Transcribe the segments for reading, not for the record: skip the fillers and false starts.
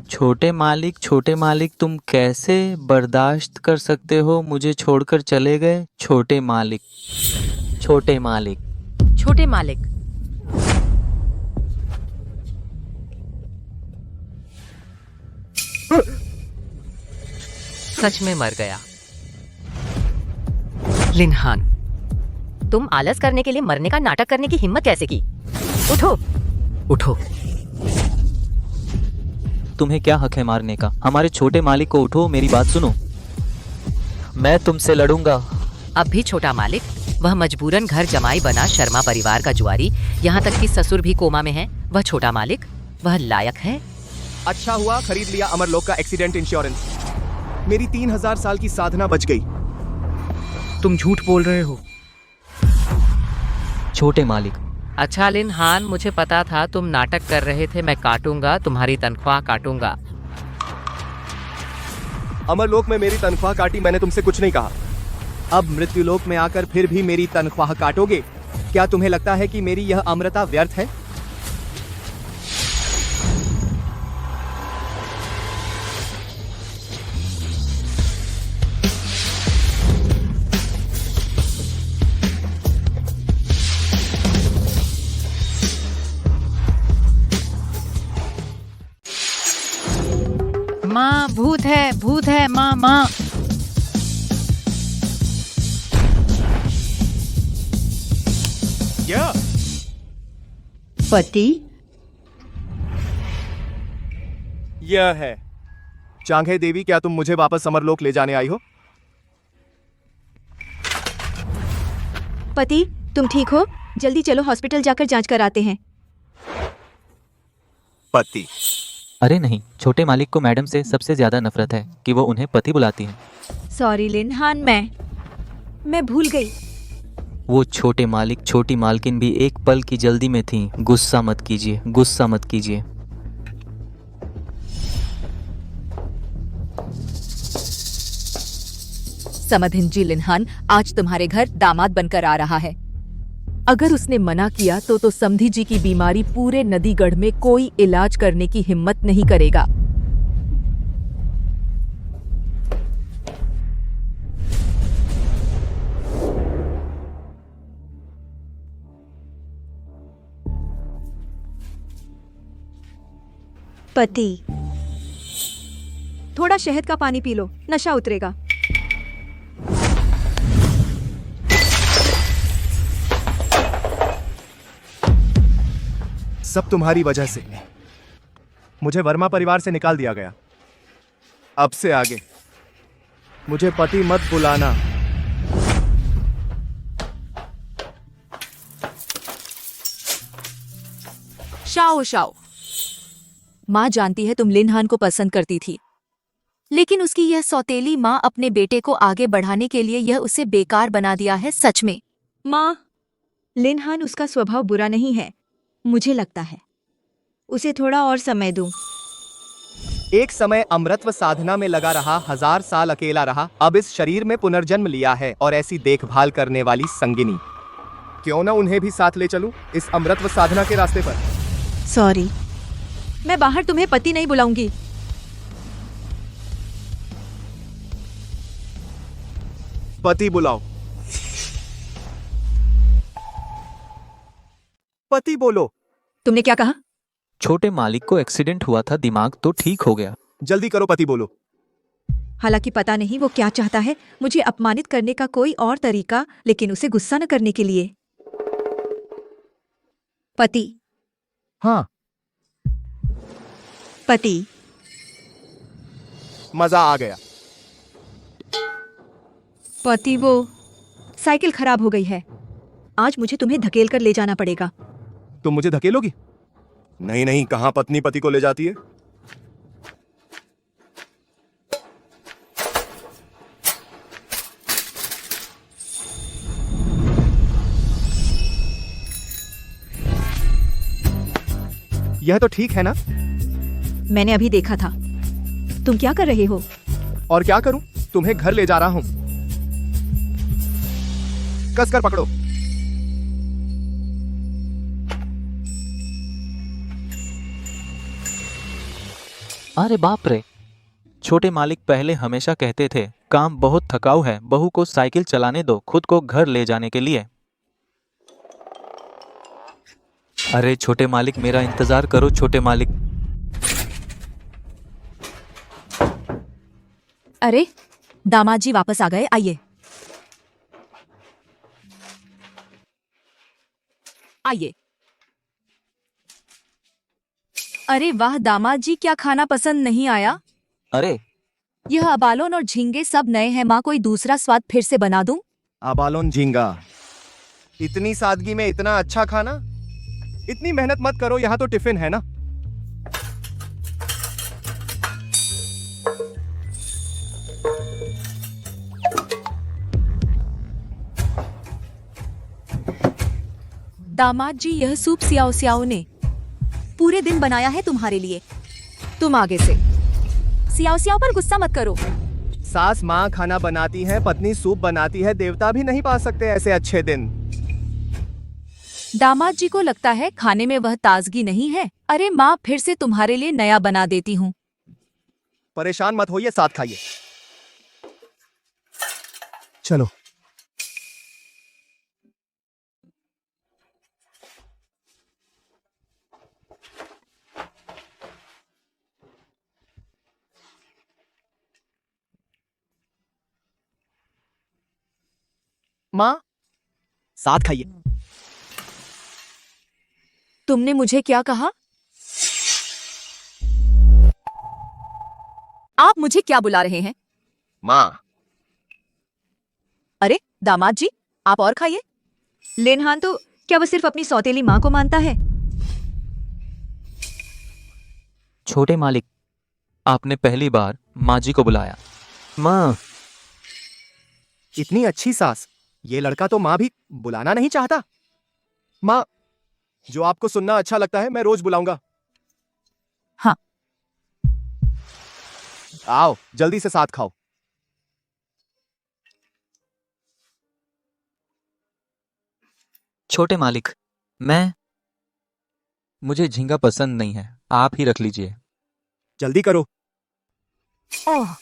छोटे मालिक तुम कैसे बर्दाश्त कर सकते हो मुझे छोड़कर चले गए छोटे मालिक। छोटे मालिक। छोटे मालिक। सच में मर गया। लिनहान, तुम आलस करने के लिए मरने का नाटक करने की हिम्मत कैसे की? उठो, उठो। तुम्हें क्या हक है मारने का? हमारे छोटे मालिक को उठो, मेरी बात सुनो। मैं तुमसे लड़ूंगा। अब भी छोटा मालिक, वह मजबूरन घर जमाई बना शर्मा परिवार का जुआरी, यहाँ तक कि ससुर भी कोमा में है। वह छोटा मालिक, वह लायक है? अच्छा हुआ खरीद लिया अमरलोक का एक्सीडेंट इंश्योरेंस। मेरी 3000 साल की साधना बच गई। तुम झूठ बोल रहे हो। छोटे मालिक। अच्छा लिनहान, मुझे पता था तुम नाटक कर रहे थे। मैं काटूंगा, तुम्हारी तनख्वाह काटूंगा। अमरलोक में मेरी तनख्वाह काटी, मैंने तुमसे कुछ नहीं कहा। अब मृत्युलोक में आकर फिर भी मेरी तनख्वाह काटोगे? क्या तुम्हें लगता है कि मेरी यह अमरता व्यर्थ है? माँ, भूत है माँ, माँ। क्या? पति? यह है चांगे देवी, क्या तुम मुझे वापस अमरलोक ले जाने आई हो? पति, तुम ठीक हो? जल्दी चलो, हॉस्पिटल जाकर जांच कराते हैं। पति? अरे नहीं, छोटे मालिक को मैडम से सबसे ज्यादा नफरत है कि वो उन्हें पति बुलाती है। सॉरी लिनहान, मैं भूल गई। वो छोटे मालिक छोटी मालकिन भी एक पल की जल्दी में थी। गुस्सा मत कीजिए, गुस्सा मत कीजिए। समधिनजी लिनहान आज तुम्हारे घर दामाद बनकर आ रहा है। अगर उसने मना किया तो समधी जी की बीमारी पूरे नदीगढ़ में कोई इलाज करने की हिम्मत नहीं करेगा। पति, थोड़ा शहद का पानी पी लो, नशा उतरेगा। सब तुम्हारी वजह से मुझे वर्मा परिवार से निकाल दिया गया। अब से आगे मुझे पति मत बुलाना। शाओ शाओ, माँ जानती है तुम लिनहान को पसंद करती थी, लेकिन उसकी यह सौतेली माँ अपने बेटे को आगे बढ़ाने के लिए यह उसे बेकार बना दिया है। सच में माँ, लिनहान उसका स्वभाव बुरा नहीं है। मुझे लगता है उसे थोड़ा और समय दूं। एक समय अमृतत्व साधना में लगा रहा, 1000 साल अकेला रहा, अब इस शरीर में पुनर्जन्म लिया है और ऐसी देखभाल करने वाली संगिनी। क्यों ना उन्हें भी साथ ले चलूं इस अमृतत्व साधना के रास्ते पर। सॉरी, मैं बाहर तुम्हें पति नहीं बुलाऊंगी। पति बुलाओ। पति बोलो। तुमने क्या कहा? छोटे मालिक को एक्सीडेंट हुआ था, दिमाग तो ठीक हो गया। जल्दी करो, पति बोलो। हालांकि पता नहीं वो क्या चाहता है, मुझे अपमानित करने का कोई और तरीका, लेकिन उसे गुस्सा न करने के लिए। पति। हाँ। पति। मजा आ गया। पति, वो साइकिल खराब हो गई है। आज मुझे तुम्हें धकेल कर ले जाना पड़ेगा। तुम मुझे धकेलोगी? नहीं नहीं, कहां पत्नी पति को ले जाती है। यह तो ठीक है ना? मैंने अभी देखा था। तुम क्या कर रहे हो? और क्या करूं, तुम्हें घर ले जा रहा हूं। कसकर पकड़ो। अरे बाप रे। छोटे मालिक पहले हमेशा कहते थे काम बहुत थकाऊ है, बहू को साइकिल चलाने दो, खुद को घर ले जाने के लिए। अरे छोटे मालिक, मेरा इंतजार करो छोटे मालिक। अरे दामाद जी वापस आ गए, आइए आइए। अरे वाह दामाद जी, क्या खाना पसंद नहीं आया? अरे यह अबालोन और झींगे सब नए हैं, माँ कोई दूसरा स्वाद फिर से बना दूं? आबालोन झींगा, इतनी सादगी में इतना अच्छा खाना? इतनी मेहनत मत करो, यहाँ तो टिफिन है ना। दामाद जी, यह सूप सियाओ सियाओ ने पूरे दिन बनाया है तुम्हारे लिए। तुम आगे से सियाओ सियाओ पर गुस्सा मत करो। सास माँ खाना बनाती है, पत्नी सूप बनाती है, देवता भी नहीं पा सकते ऐसे अच्छे दिन। दामाद जी को लगता है खाने में वह ताजगी नहीं है। अरे माँ, फिर से तुम्हारे लिए नया बना देती हूँ। परेशान मत होइए, साथ खाइए। चलो। माँ, साथ खाइए। तुमने मुझे क्या कहा? आप मुझे क्या बुला रहे हैं? माँ। अरे दामाद जी, आप और खाइए। लिनहान तो क्या वह सिर्फ अपनी सौतेली माँ को मानता है? छोटे मालिक, आपने पहली बार माँ जी को बुलाया। माँ। इतनी अच्छी सास, ये लड़का तो माँ भी बुलाना नहीं चाहता। माँ, जो आपको सुनना अच्छा लगता है मैं रोज बुलाऊंगा। हाँ। आओ जल्दी से साथ खाओ। छोटे मालिक, मुझे झींगा पसंद नहीं है, आप ही रख लीजिए। जल्दी करो। ओह,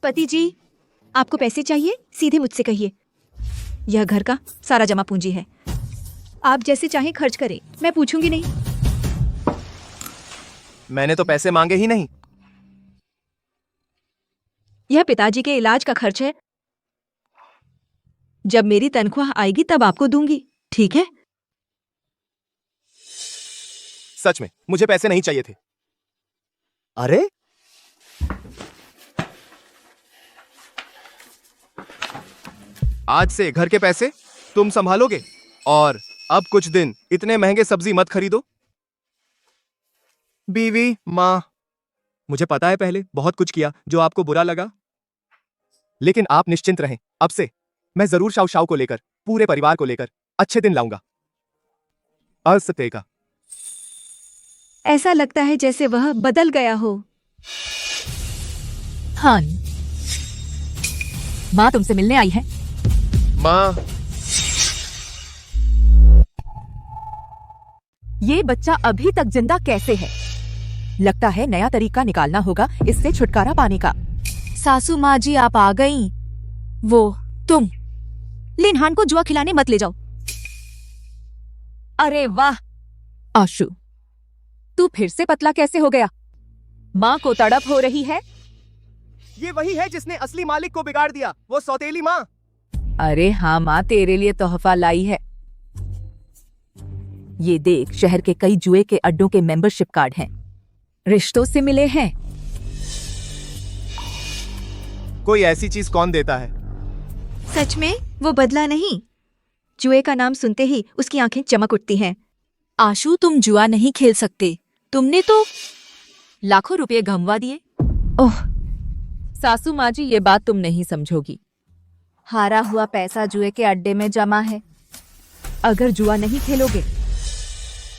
पति जी, आपको पैसे चाहिए? सीधे मुझसे कहिए। यह घर का सारा जमा पूंजी है, आप जैसे चाहें खर्च करें, मैं पूछूंगी नहीं। मैंने तो पैसे मांगे ही नहीं। यह पिताजी के इलाज का खर्च है। जब मेरी तनख्वाह आएगी तब आपको दूंगी, ठीक है? सच में मुझे पैसे नहीं चाहिए थे। अरे आज से घर के पैसे तुम संभालोगे, और अब कुछ दिन इतने महंगे सब्जी मत खरीदो। बीवी, माँ, मुझे पता है पहले बहुत कुछ किया जो आपको बुरा लगा, लेकिन आप निश्चिंत रहें, अब से मैं जरूर शाओ शाओ को लेकर, पूरे परिवार को लेकर अच्छे दिन लाऊंगा। असते का। ऐसा लगता है जैसे वह बदल गया हो। हाँ, माँ तुमसे मिलने आई है। माँ, ये बच्चा अभी तक जिंदा कैसे है? लगता है नया तरीका निकालना होगा इससे छुटकारा पाने का। सासू माँ जी, आप आ गईं। वो तुम लिनहान को जुआ खिलाने मत ले जाओ। अरे वाह आशु, तू फिर से पतला कैसे हो गया? माँ को तड़प हो रही है। ये वही है जिसने असली मालिक को बिगाड़ दिया, वो सौतेली माँ। अरे हाँ माँ, तेरे लिए तोहफा लाई है। ये देख, शहर के कई जुए के अड्डों के मेंबरशिप कार्ड हैं, रिश्तों से मिले हैं। कोई ऐसी चीज कौन देता है? सच में वो बदला नहीं। जुए का नाम सुनते ही उसकी आंखें चमक उठती हैं। आशु, तुम जुआ नहीं खेल सकते, तुमने तो लाखों रुपए गंवा दिए। ओह सासू माँ जी, ये बात तुम नहीं समझोगी। हारा हुआ पैसा जुए के अड्डे में जमा है। अगर जुआ नहीं खेलोगे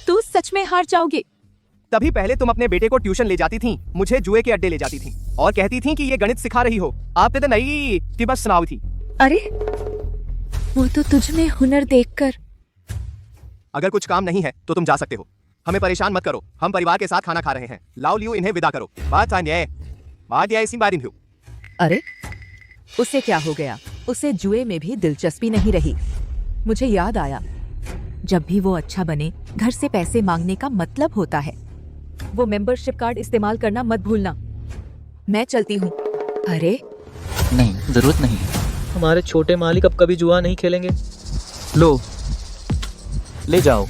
तो सच में हार जाओगे। तभी पहले तुम अपने बेटे को ट्यूशन ले जाती थी, मुझे जुए के अड्डे ले जाती थी और कहती थी कि ये गणित सिखा रही हो। आपने तो नहीं कि बस सुनाई थी। अरे वो तो तुझ में हुनर देखकर। अगर कुछ काम नहीं है तो तुम जा सकते हो, हमें परेशान मत करो, हम परिवार के साथ खाना खा रहे हैं। लाओ लियो, इन्हें विदा करो। बात इसी बारी। अरे उसे क्या हो गया? उसे जुए में भी दिलचस्पी नहीं रही। मुझे याद आया, जब भी वो अच्छा बने घर से पैसे मांगने का मतलब होता है। वो मेंबरशिप कार्ड इस्तेमाल करना मत भूलना। मैं चलती हूँ। अरे नहीं, जरूरत नहीं। हमारे छोटे मालिक अब कभी जुआ नहीं खेलेंगे। लो, ले जाओ।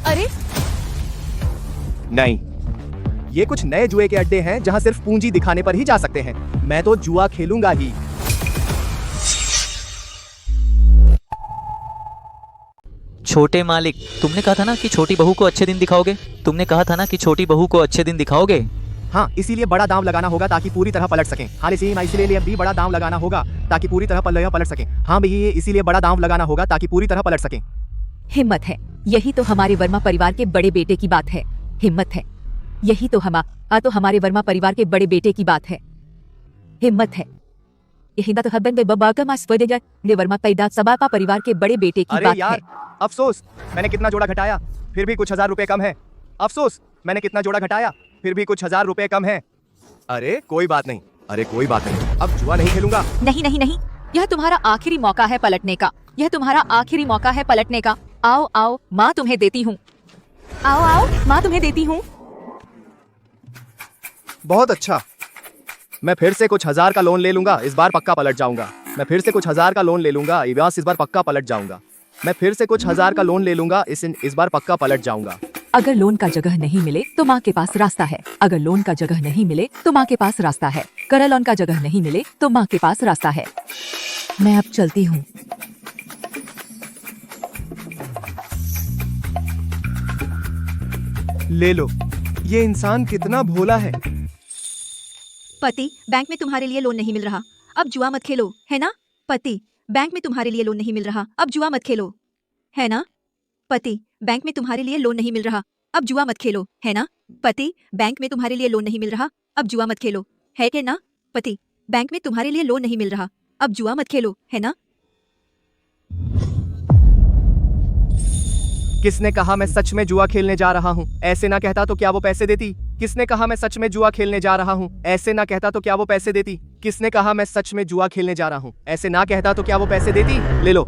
अरे नहीं, ये कुछ नए जुए के अड्डे हैं जहां सिर्फ पूंजी दिखाने पर ही जा सकते हैं। मैं तो जुआ खेलूंगा ही। छोटे मालिक, तुमने कहा था ना कि छोटी बहू को अच्छे दिन दिखाओगे। तुमने कहा था ना कि छोटी बहू को अच्छे दिन दिखाओगे। हाँ, इसीलिए बड़ा दांव लगाना होगा ताकि पूरी तरह पलट सकें। हाँ, इसीलिए भी बड़ा दांव लगाना होगा ताकि पूरी तरह पलट सकें। हाँ भैया, इसीलिए बड़ा दांव लगाना होगा ताकि पूरी तरह पलट सकें। हिम्मत है, यही तो हमारे वर्मा परिवार के बड़े बेटे की बात है। हिम्मत है, यही तो हमारे वर्मा परिवार के बड़े बेटे की बात है। हिम्मत है, यही तो वर्मा परिवार के बड़े बेटे की अरे बात यार, है। अफसोस मैंने कितना जोड़ा घटाया, फिर भी कुछ 1000 रुपए कम है। अफसोस मैंने कितना जोड़ा घटाया, फिर भी कुछ 1000 रुपए कम है। अरे कोई बात नहीं, अब जुआ नहीं खेलूंगा। नहीं नहीं नहीं, यह तुम्हारा आखिरी मौका है पलटने का। यह तुम्हारा आखिरी मौका है पलटने का। आओ आओ, माँ तुम्हें देती हूँ। आओ आओ, माँ तुम्हें देती हूँ। बहुत अच्छा, मैं फिर से कुछ 1000 का लोन ले लूंगा, इस बार पक्का पलट जाऊंगा। मैं फिर से कुछ 1000 का लोन ले लूंगा, इस बार पक्का पलट जाऊंगा। मैं फिर से कुछ 1000 का लोन ले लूंगा, इस बार पक्का पलट जाऊंगा। अगर लोन का जगह नहीं मिले तो माँ के पास रास्ता है। अगर लोन का जगह नहीं मिले तो माँ के पास रास्ता है। कर लोन का जगह नहीं मिले तो माँ के पास रास्ता है। मैं अब चलती हूँ। ले लो, ये इंसान कितना भोला है। पति, बैंक में तुम्हारे लिए लोन नहीं मिल रहा, अब जुआ मत खेलो, है ना? पति, बैंक में तुम्हारे लिए लोन नहीं मिल रहा, अब जुआ मत खेलो, है ना? पति, बैंक में तुम्हारे लिए लोन नहीं मिल रहा, अब जुआ मत खेलो, है ना? पति, बैंक में तुम्हारे लिए लोन नहीं मिल रहा, अब जुआ मत खेलो, है कि ना? पति, बैंक में तुम्हारे लिए लोन नहीं मिल रहा, अब जुआ मत खेलो, है ना? किसने कहा मैं सच में जुआ खेलने जा रहा हूँ? ऐसे ना कहता तो क्या वो पैसे देती? किसने कहा मैं सच में जुआ खेलने जा रहा हूँ? ऐसे ना कहता तो क्या वो पैसे देती? किसने कहा मैं सच में जुआ खेलने जा रहा हूँ? ऐसे ना कहता तो क्या वो पैसे देती? ले लो।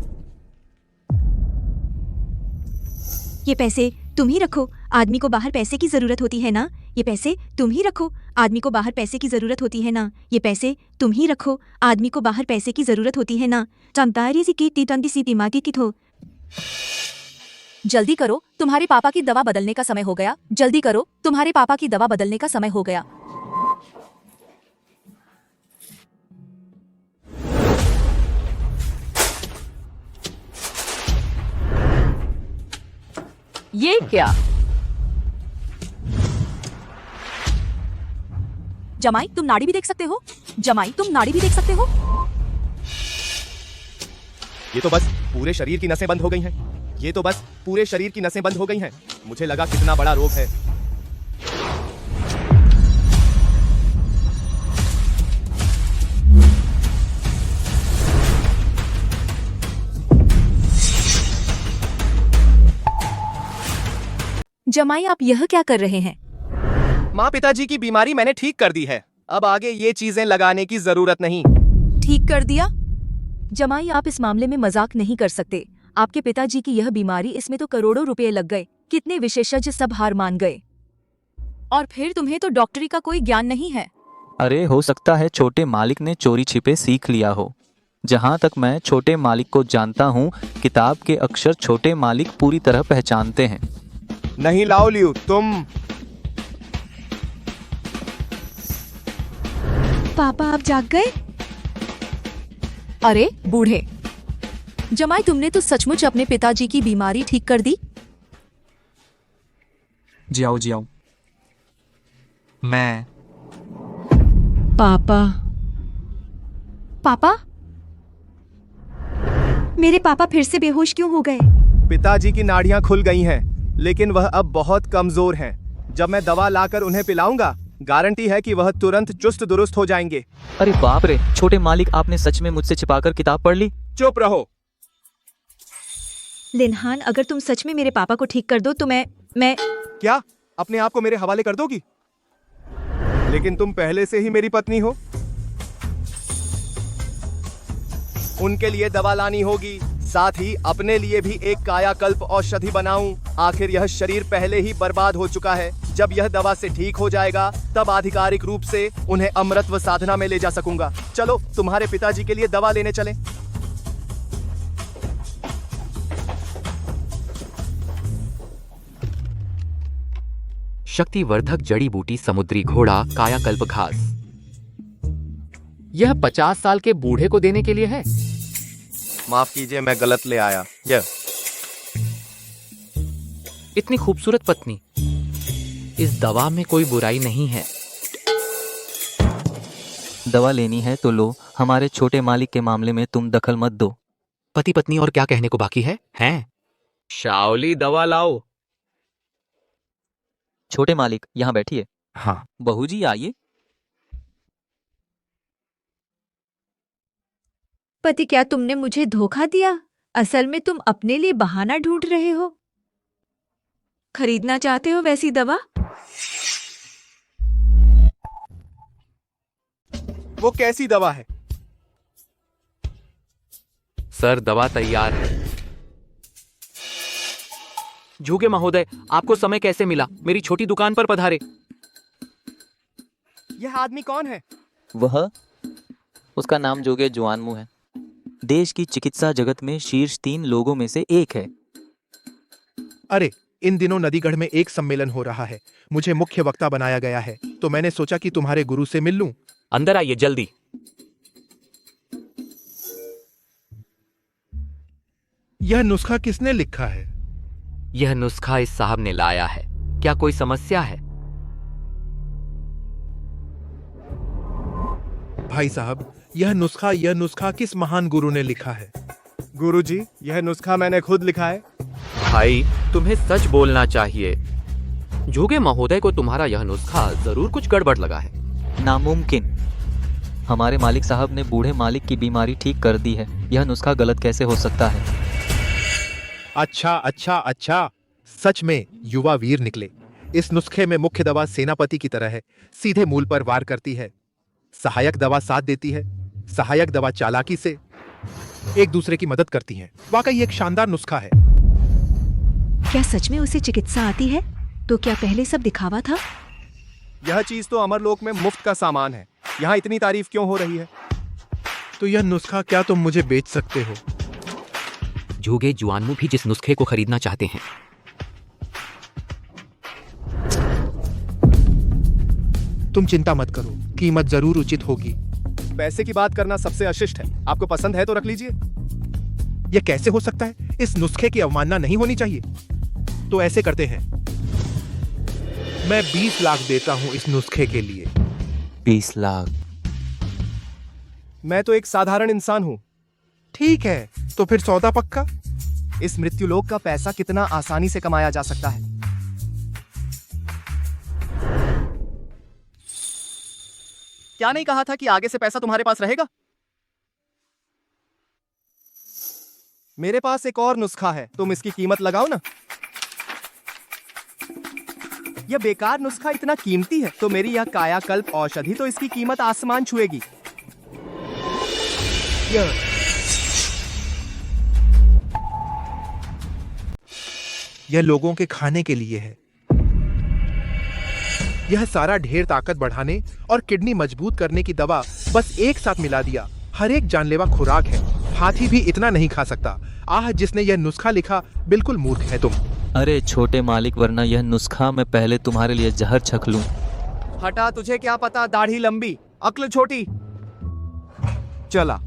ये पैसे तुम ही रखो, आदमी को बाहर पैसे की जरूरत होती है ना? ये पैसे तुम ही रखो, आदमी को बाहर पैसे की जरूरत होती है ना? ये पैसे तुम ही रखो, आदमी को बाहर पैसे की जरूरत होती है ना? जल्दी करो, तुम्हारे पापा की दवा बदलने का समय हो गया। जल्दी करो, तुम्हारे पापा की दवा बदलने का समय हो गया। ये क्या? जमाई, तुम नाड़ी भी देख सकते हो। जमाई, तुम नाड़ी भी देख सकते हो। ये तो बस पूरे शरीर की नसें बंद हो गई हैं। ये तो बस पूरे शरीर की नसें बंद हो गई हैं। मुझे लगा कितना बड़ा रोग है। जमाई, आप यह क्या कर रहे हैं? माँ, पिताजी की बीमारी मैंने ठीक कर दी है, अब आगे ये चीजें लगाने की जरूरत नहीं। ठीक कर दिया? जमाई, आप इस मामले में मजाक नहीं कर सकते। आपके पिताजी की यह बीमारी, इसमें तो करोड़ों रुपए लग गए। कितने विशेषज्ञ सब हार मान गए। और फिर तुम्हें तो डॉक्टरी का कोई ज्ञान नहीं है। अरे हो सकता है छोटे मालिक ने चोरी छिपे सीख लिया हो। जहाँ तक मैं छोटे मालिक को जानता हूँ, किताब के अक्षर छोटे मालिक पूरी तरह पहचानते हैं। नहीं लाओ लियो, तुम। पापा आप जाग गए? अरे बूढ़े, जमाई, तुमने तो सचमुच अपने पिताजी की बीमारी ठीक कर दी। जियाओ मैं। पापा, पापा, मेरे पापा फिर से बेहोश क्यों हो गए? पिताजी की नाड़ियां खुल गई हैं, लेकिन वह अब बहुत कमजोर हैं। जब मैं दवा लाकर उन्हें पिलाऊंगा, गारंटी है कि वह तुरंत चुस्त दुरुस्त हो जाएंगे। अरे बाप रे, छोटे मालिक आपने सच में मुझसे छिपाकर किताब पढ़ ली? चुप रहो। लिनहान, अगर तुम सच में मेरे पापा को ठीक कर दो तो मैं क्या अपने आप को मेरे हवाले कर दोगी? लेकिन तुम पहले से ही मेरी पत्नी हो। उनके लिए दवा लानी होगी, साथ ही अपने लिए भी एक कायाकल्प औषधि बनाऊं। आखिर यह शरीर पहले ही बर्बाद हो चुका है। जब यह दवा से ठीक हो जाएगा, तब आधिकारिक रूप से उन्हें अमृतत्व साधना में ले जा सकूंगा। चलो तुम्हारे पिताजी के लिए दवा लेने चलें। शक्तिवर्धक जड़ी बूटी समुद्री घोड़ा कायाकल्प घास। यह 50 साल के बूढ़े को देने के लिए है। माफ कीजिए, मैं गलत ले आया। यह इतनी खूबसूरत पत्नी, इस दवा में कोई बुराई नहीं है। दवा लेनी है तो लो, हमारे छोटे मालिक के मामले में तुम दखल मत दो। पति पत्नी और क्या कहने को बाकी है? हैं? शाओली, दवा लाओ। छोटे मालिक यहाँ बैठिए। हाँ। बहू जी आइए। पति, क्या तुमने मुझे धोखा दिया? असल में तुम अपने लिए बहाना ढूंढ रहे हो। खरीदना चाहते हो वैसी दवा? वो कैसी दवा है? सर, दवा तैयार है। झूगे महोदय, आपको समय कैसे मिला? मेरी छोटी दुकान पर पधारे। यह आदमी कौन है? वह, उसका नाम जोगे जुआनमू है। देश की चिकित्सा जगत में शीर्ष 3 लोगों में से एक है। अरे, इन दिनों नदीगढ़ में एक सम्मेलन हो रहा है। मुझे मुख्य वक्ता बनाया गया है, तो मैंने सोचा कि तुम्हारे गुरु से मिल लूं। अंदर आइए जल्दी। यह नुस्खा किसने लिखा है? यह नुस्खा इस साहब ने लाया है। क्या कोई समस्या है? भाई साहब, यह नुस्खा किस महान गुरु ने लिखा है? गुरुजी, यह नुस्खा मैंने खुद लिखा है। भाई, तुम्हें सच बोलना चाहिए। जोगे महोदय को तुम्हारा यह नुस्खा जरूर कुछ गड़बड़ लगा है। नामुमकिन। हमारे मालिक साहब ने बूढ़े मालिक की बीमारी ठीक कर दी है। यह नुस्खा गलत कैसे हो सकता है? अच्छा, सच में युवा वीर निकले। इस नुस्खे में मुख्य दवा सेनापति की तरह है, सीधे मूल पर वार करती है। सहायक दवा साथ देती है। सहायक दवा चालाकी से एक दूसरे की मदद करती हैं। वाकई एक शानदार नुस्खा है। क्या सच में उसे चिकित्सा आती है? तो क्या पहले सब दिखावा था? यह चीज तो अमरलोक में मुफ्त का सामान है। यहाँ इतनी तारीफ क्यों हो रही है? तो यह नुस्खा क्या तुम मुझे बेच सकते हो? जोगे जुआनमू भी जिस नुस्खे को खरीदना चाहते हैं। तुम चिंता मत करो, कीमत जरूर उचित होगी। पैसे की बात करना सबसे अशिष्ट है। आपको पसंद है तो रख लीजिए। यह कैसे हो सकता है? इस नुस्खे की अवमानना नहीं होनी चाहिए। तो ऐसे करते हैं, मैं 20 लाख देता हूं इस नुस्खे के लिए। 20 लाख? मैं तो एक साधारण इंसान हूँ। ठीक है, तो फिर सौदा पक्का? इस मृत्युलोक का पैसा कितना आसानी से कमाया जा सकता है। क्या नहीं कहा था कि आगे से पैसा तुम्हारे पास रहेगा? मेरे पास एक और नुस्खा है, तुम इसकी कीमत लगाओ ना। यह बेकार नुस्खा इतना कीमती है, तो मेरी यह कायाकल्प औषधि तो इसकी कीमत आसमान छुएगी। यह लोगों के खाने के लिए है। यह सारा ढेर ताकत बढ़ाने और किडनी मजबूत करने की दवा बस एक साथ मिला दिया। हर एक जानलेवा खुराक है। हाथी भी इतना नहीं खा सकता। आह, जिसने यह नुस्खा लिखा बिल्कुल मूर्ख है तुम। अरे छोटे मालिक, वरना यह नुस्खा मैं पहले तुम्हारे लिए जहर छक लूं। हटा, तुझे क्या पता, दाढ़ी लंबी अक्ल छोटी। चला।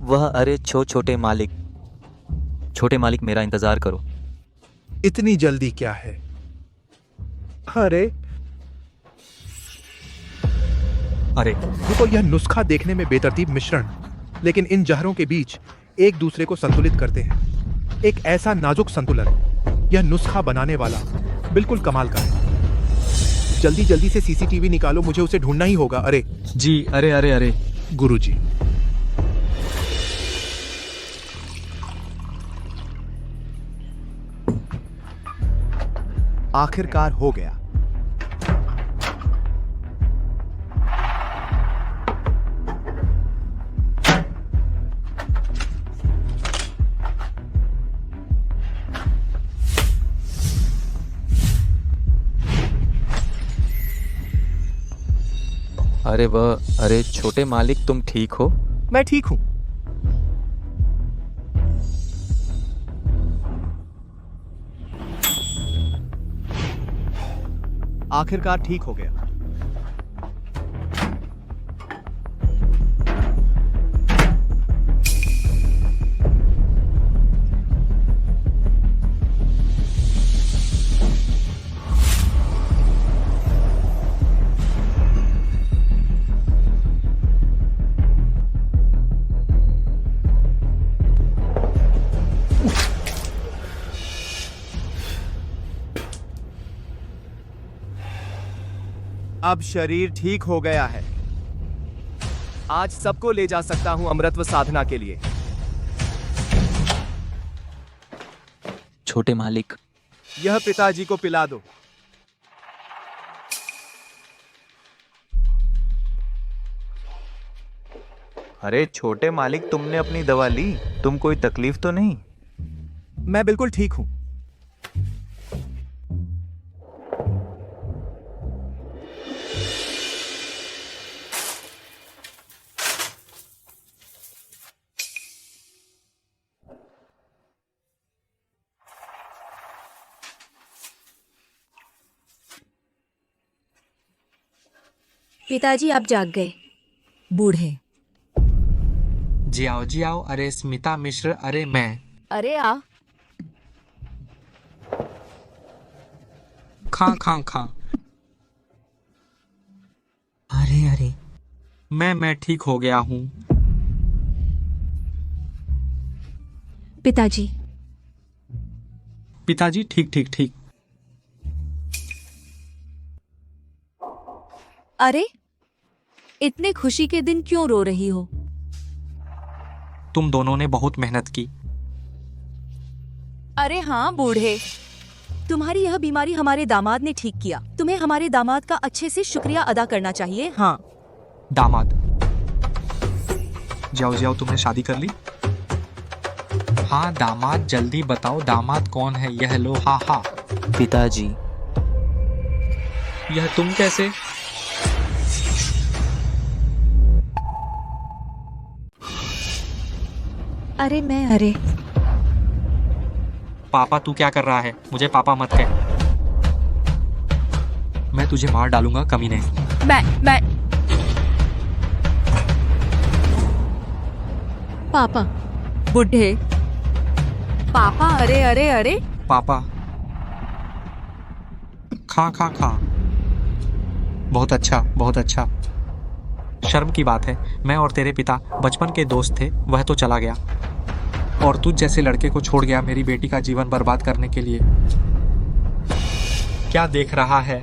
वह, अरे छोटे मालिक, मेरा इंतजार करो। इतनी जल्दी क्या है? अरे रुको, यह नुस्खा देखने में बेतरतीब मिश्रण, लेकिन इन जहरों के बीच एक दूसरे को संतुलित करते हैं। एक ऐसा नाजुक संतुलन, यह नुस्खा बनाने वाला बिल्कुल कमाल का है। जल्दी जल्दी से सीसीटीवी निकालो, मुझे उसे ढूंढना ही होगा। अरे जी अरे अरे अरे गुरुजी, आखिरकार हो गया। अरे छोटे मालिक, तुम ठीक हो? मैं ठीक हूं। आखिरकार ठीक हो गया। अब शरीर ठीक हो गया है। आज सबको ले जा सकता हूं अमृतत्व साधना के लिए। छोटे मालिक, यह पिताजी को पिला दो। अरे छोटे मालिक, तुमने अपनी दवा ली? तुम कोई तकलीफ तो नहीं? मैं बिल्कुल ठीक हूं। पिताजी आप जाग गए। बूढ़े, जी आओ। अरे स्मिता मिश्र, अरे मैं। अरे आ। खा। अरे मैं ठीक हो गया हूँ। पिताजी पिताजी ठीक। अरे इतने खुशी के दिन क्यों रो रही हो? तुम दोनों ने बहुत मेहनत की। अरे हाँ बूढ़े, तुम्हारी यह बीमारी हमारे दामाद ने ठीक किया। तुम्हें हमारे दामाद का अच्छे से शुक्रिया अदा करना चाहिए। हाँ दामाद? जाओ तुमने शादी कर ली? हाँ दामाद, जल्दी बताओ दामाद कौन है? यह लो। हा। पिताजी। यह तुम कैसे? अरे पापा तू क्या कर रहा है? मुझे पापा मत कह, मैं तुझे मार डालूंगा कमीने। मैं पापा। बूढ़े पापा। अरे पापा खा। बहुत अच्छा। शर्म की बात है, मैं और तेरे पिता बचपन के दोस्त थे, वह तो चला गया और तुझ जैसे लड़के को छोड़ गया मेरी बेटी का जीवन बर्बाद करने के लिए। क्या देख रहा है?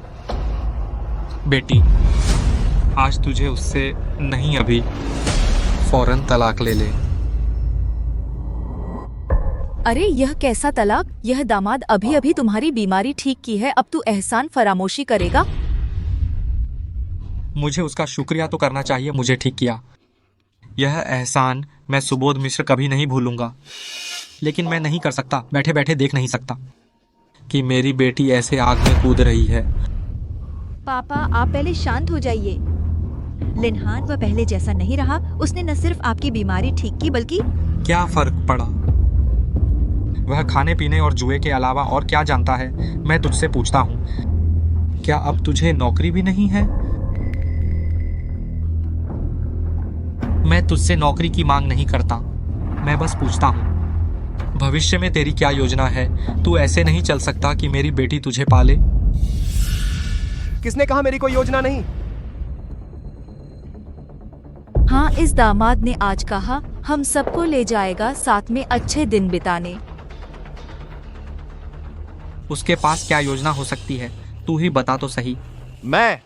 बेटी, आज तुझे उससे नहीं, अभी फौरन तलाक ले ले। अरे यह कैसा तलाक? यह दामाद अभी तुम्हारी बीमारी ठीक की है, अब तू एहसान फरामोशी करेगा? मुझे उसका शुक्रिया तो करना चाहिए, मुझे ठीक किया। यह एहसान मैं सुबोध मिश्र कभी नहीं भूलूंगा, लेकिन मैं नहीं कर सकता, बैठे बैठे देख नहीं सकता कि मेरी बेटी ऐसे आग में कूद रही है। पापा आप पहले शांत हो जाइए। लिनहान वह पहले जैसा नहीं रहा। उसने न सिर्फ आपकी बीमारी ठीक की बल्कि क्या फर्क पड़ा? वह खाने पीने और जुए के अलावा और क्या जानता है? मैं तुझसे पूछता हूँ, क्या अब तुझे नौकरी भी नहीं है? मैं तुझसे नौकरी की मांग नहीं करता, मैं बस पूछता हूँ भविष्य में तेरी क्या योजना है? तू ऐसे नहीं चल सकता कि मेरी बेटी तुझे पाले। किसने कहा मेरी कोई योजना नहीं? हाँ, इस दामाद ने आज कहा हम सबको ले जाएगा साथ में अच्छे दिन बिताने। उसके पास क्या योजना हो सकती है, तू ही बता तो सही। मैं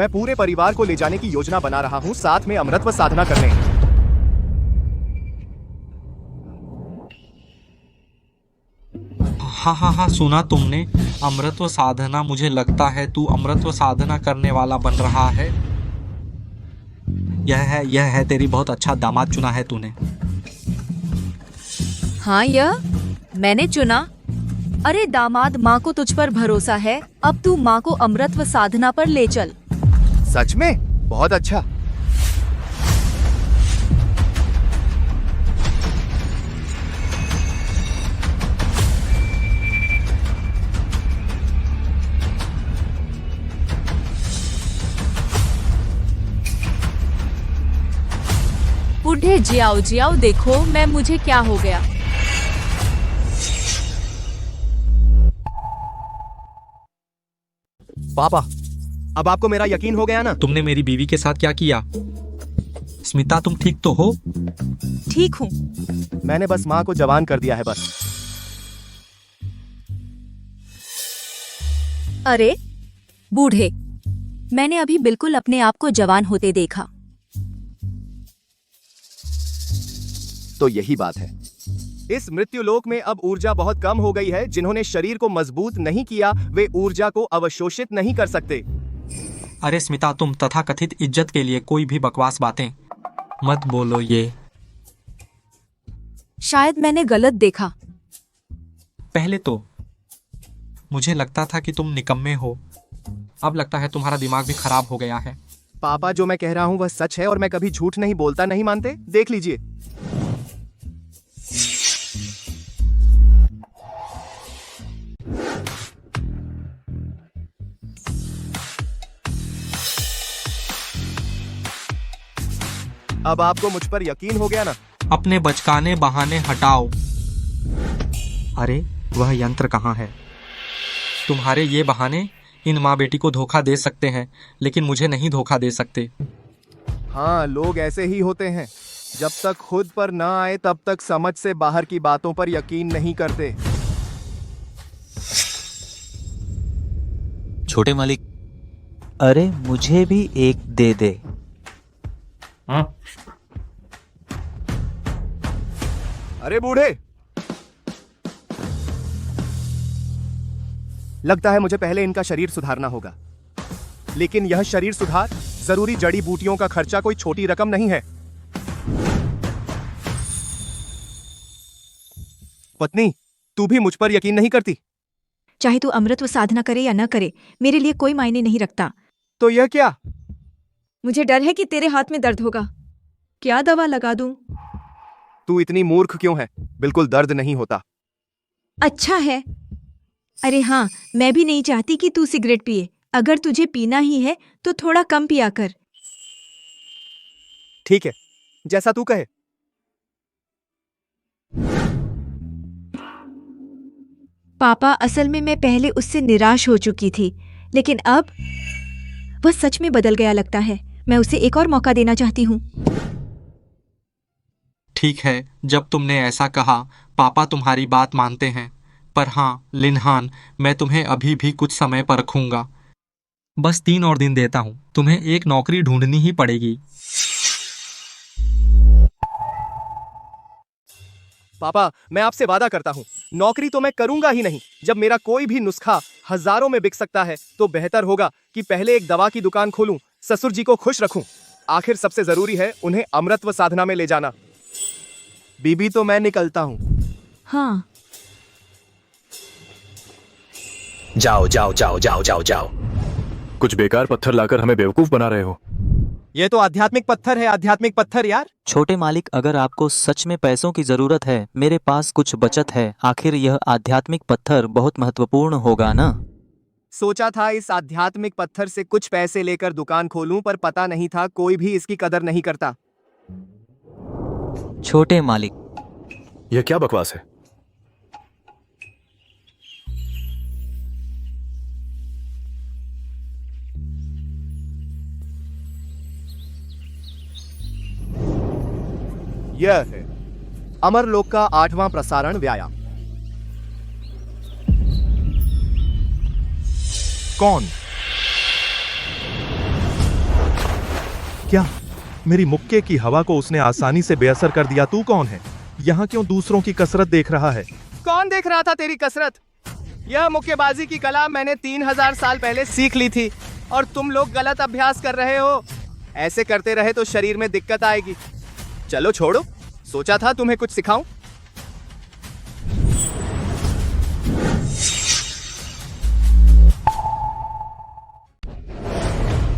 पूरे परिवार को ले जाने की योजना बना रहा हूँ, साथ में अमृतत्व साधना करने। हाँ, सुना तुमने, अमृतत्व साधना। मुझे लगता है तू अमृतत्व साधना करने वाला बन रहा है। यह है तेरी बहुत अच्छा दामाद चुना है तूने। हाँ, यह मैंने चुना। अरे दामाद, माँ को तुझ पर भरोसा है। अब तू माँ को अमृतत्व साधना पर ले चल। सच में? बहुत अच्छा। बूढ़े जियाओ जियाओ, देखो मुझे क्या हो गया। पापा, अब आपको मेरा यकीन हो गया ना? तुमने मेरी बीवी के साथ क्या किया? स्मिता, तुम ठीक तो हो? ठीक हूँ। मैंने बस माँ को जवान कर दिया है बस। अरे बूढ़े, मैंने अभी बिल्कुल अपने आप को जवान होते देखा। तो यही बात है। इस मृत्युलोक में अब ऊर्जा बहुत कम हो गई है। जिन्होंने शरीर को मजबूत नहीं किया, वे ऊर्जा को अवशोषित नहीं कर सकते। अरे स्मिता, तुम तथाकथित इज्जत के लिए कोई भी बकवास बातें मत बोलो। ये शायद मैंने गलत देखा। पहले तो मुझे लगता था कि तुम निकम्मे हो, अब लगता है तुम्हारा दिमाग भी खराब हो गया है। पापा, जो मैं कह रहा हूँ वह सच है और मैं कभी झूठ नहीं बोलता। नहीं मानते? देख लीजिए। अब आपको मुझ पर यकीन हो गया ना? अपने बचकाने बहाने हटाओ। अरे वह यंत्र कहाँ है? तुम्हारे ये बहाने इन माँ बेटी को धोखा दे सकते हैं, लेकिन मुझे नहीं धोखा दे सकते। हाँ, लोग ऐसे ही होते हैं। जब तक खुद पर ना आए तब तक समझ से बाहर की बातों पर यकीन नहीं करते। छोटे मालिक, अरे मुझे भी एक दे दे। अरे बूढ़े, लगता है मुझे पहले इनका शरीर सुधारना होगा। लेकिन यह शरीर सुधार, जरूरी जड़ी बूटियों का खर्चा कोई छोटी रकम नहीं है। पत्नी, तू भी मुझ पर यकीन नहीं करती? चाहे तू अमृतत्व साधना करे या न करे, मेरे लिए कोई मायने नहीं रखता। तो यह क्या? मुझे डर है कि तेरे हाथ में दर्द होगा। क्या दवा लगा दूं? तू इतनी मूर्ख क्यों है? बिल्कुल दर्द नहीं होता। अच्छा है। अरे हाँ, मैं भी नहीं चाहती कि तू सिगरेट पिए। अगर तुझे पीना ही है तो थोड़ा कम पिया कर। ठीक है, जैसा तू कहे। पापा, असल में मैं पहले उससे निराश हो चुकी थी, लेकिन अब वह सच में बदल गया लगता है। मैं उसे एक और मौका देना चाहती हूँ। ठीक है, जब तुमने ऐसा कहा, पापा तुम्हारी बात मानते हैं। पर हाँ लिनहान, मैं तुम्हें अभी भी कुछ समय पर रखूंगा। बस 3 और दिन देता हूँ। तुम्हें एक नौकरी ढूंढनी ही पड़ेगी। पापा, मैं आपसे वादा करता हूँ, नौकरी तो मैं करूंगा ही नहीं। जब मेरा कोई भी नुस्खा हजारों में बिक सकता है, तो बेहतर होगा कि पहले एक दवा की दुकान खोलूं, ससुर जी को खुश रखूं। आखिर सबसे जरूरी है उन्हें अमृतत्व साधना में ले जाना। बीबी, तो मैं निकलता हूँ। हाँ। जाओ जाओ जाओ जाओ जाओ जाओ। कुछ बेकार पत्थर लाकर हमें बेवकूफ बना रहे हो। ये तो आध्यात्मिक पत्थर है, आध्यात्मिक पत्थर यार। छोटे मालिक, अगर आपको सच में पैसों की जरूरत है, मेरे पास कुछ बचत है। आखिर यह आध्यात्मिक पत्थर बहुत महत्वपूर्ण होगा ना। सोचा था इस आध्यात्मिक पत्थर से कुछ पैसे लेकर दुकान खोलूं, पर पता नहीं था कोई भी इसकी कदर नहीं करता। छोटे मालिक, यह क्या बकवास है? यह है अमरलोक का 8वां प्रसारण व्यायाम। कौन? क्या मेरी मुक्के की हवा को उसने आसानी से बेअसर कर दिया? तू कौन है? यहाँ क्यों दूसरों की कसरत देख रहा है? कौन देख रहा था तेरी कसरत? यह मुक्केबाजी की कला मैंने 3000 साल पहले सीख ली थी और तुम लोग गलत अभ्यास कर रहे हो। ऐसे करते रहे तो शरीर में दिक्कत आएगी। चलो छोड़ो, सोचा था तुम्हें कुछ सिखाऊं।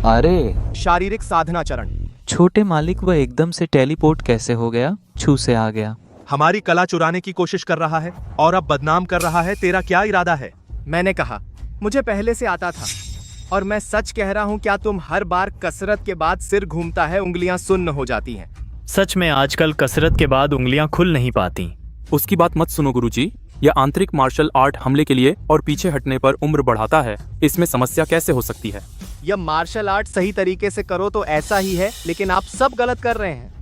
अरे शारीरिक साधना चरण। छोटे मालिक, वह एकदम से टेलीपोर्ट कैसे हो गया? छू से आ गया। हमारी कला चुराने की कोशिश कर रहा है और अब बदनाम कर रहा है। तेरा क्या इरादा है? मैंने कहा मुझे पहले से आता था और मैं सच कह रहा हूँ। क्या तुम हर बार कसरत के बाद सिर घूमता है, उंगलियां सुन्न हो जाती हैं? सच में आजकल कसरत के बाद उंगलियां खुल नहीं पाती। उसकी बात मत सुनो गुरुजी। यह आंतरिक मार्शल आर्ट हमले के लिए और पीछे हटने पर उम्र बढ़ाता है। इसमें समस्या कैसे हो सकती है? यह मार्शल आर्ट सही तरीके से करो तो ऐसा ही है, लेकिन आप सब गलत कर रहे हैं।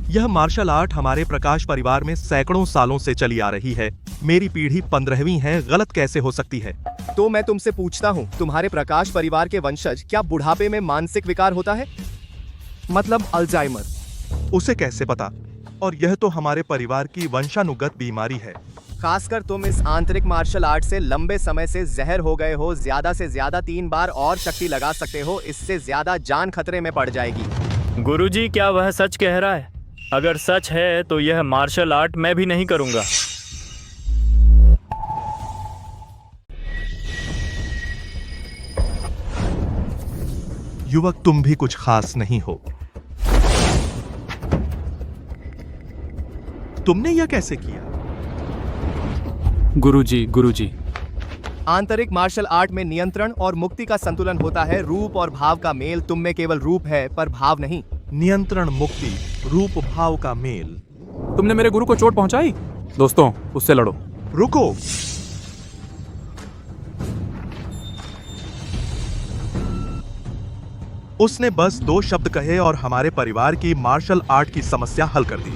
यह मार्शल आर्ट हमारे प्रकाश परिवार में सैकड़ों सालों से चली आ रही है। मेरी पीढ़ी 15वीं है, गलत कैसे हो सकती है? तो मैं तुमसे पूछता हूँ, तुम्हारे प्रकाश परिवार के वंशज क्या बुढ़ापे में मानसिक विकार होता है? मतलब अल्जाइमर? उसे कैसे पता? और यह तो हमारे परिवार की वंशानुगत बीमारी है। खासकर तुम इस आंतरिक मार्शल आर्ट से लंबे समय से जहर हो गए हो। ज्यादा से ज्यादा 3 बार और शक्ति लगा सकते हो, इससे ज्यादा जान खतरे में पड़ जाएगी। गुरुजी, क्या वह सच कह रहा है? अगर सच है तो यह मार्शल आर्ट मैं भी नहीं करूंगा। युवक, तुम भी कुछ खास नहीं हो। तुमने यह कैसे किया? गुरुजी। आंतरिक मार्शल आर्ट में नियंत्रण और मुक्ति का संतुलन होता है। रूप और भाव का मेल। तुम में केवल रूप है पर भाव नहीं। नियंत्रण, मुक्ति, रूप भाव का मेल। तुमने मेरे गुरु को चोट पहुंचाई। दोस्तों, उससे लड़ो। रुको। उसने बस 2 शब्द कहे और हमारे परिवार की मार्शल आर्ट की समस्या हल कर दी।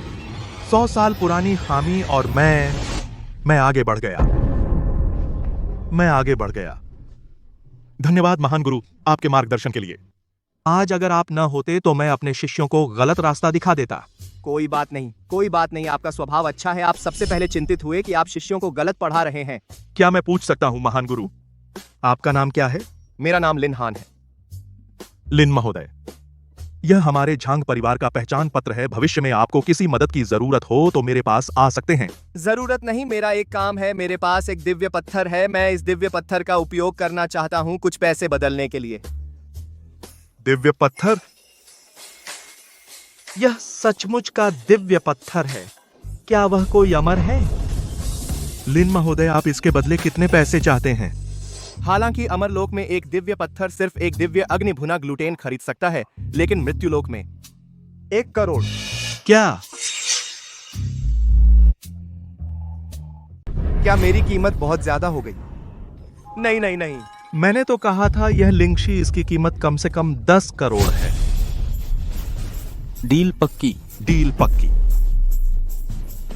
100 साल पुरानी खामी और मैं आगे बढ़ गया। धन्यवाद महान गुरु, आपके मार्गदर्शन के लिए। आज अगर आप न होते तो मैं अपने शिष्यों को गलत रास्ता दिखा देता। कोई बात नहीं। आपका स्वभाव अच्छा है। आप सबसे पहले चिंतित हुए कि आप शिष्यों को गलत पढ़ा रहे हैं। क्या मैं पूछ सकता हूं महान गुरु, आपका नाम क्या है? मेरा नाम लिनहान है। लिन महोदय, यह हमारे झांग परिवार का पहचान पत्र है। भविष्य में आपको किसी मदद की जरूरत हो तो मेरे पास आ सकते हैं। जरूरत नहीं, मेरा एक काम है। मेरे पास एक दिव्य पत्थर है। मैं इस दिव्य पत्थर का उपयोग करना चाहता हूँ कुछ पैसे बदलने के लिए। दिव्य पत्थर? यह सचमुच का दिव्य पत्थर है। क्या वह कोई अमर है? लिन महोदय, आप इसके बदले कितने पैसे चाहते हैं? हालांकि अमरलोक में एक दिव्य पत्थर सिर्फ एक दिव्य अग्नि भुना ग्लूटेन खरीद सकता है, लेकिन मृत्युलोक में 1 करोड़। क्या मेरी कीमत बहुत ज्यादा हो गई? नहीं। मैंने तो कहा था यह लिंगशी, इसकी कीमत कम से कम 10 करोड़ है। डील पक्की।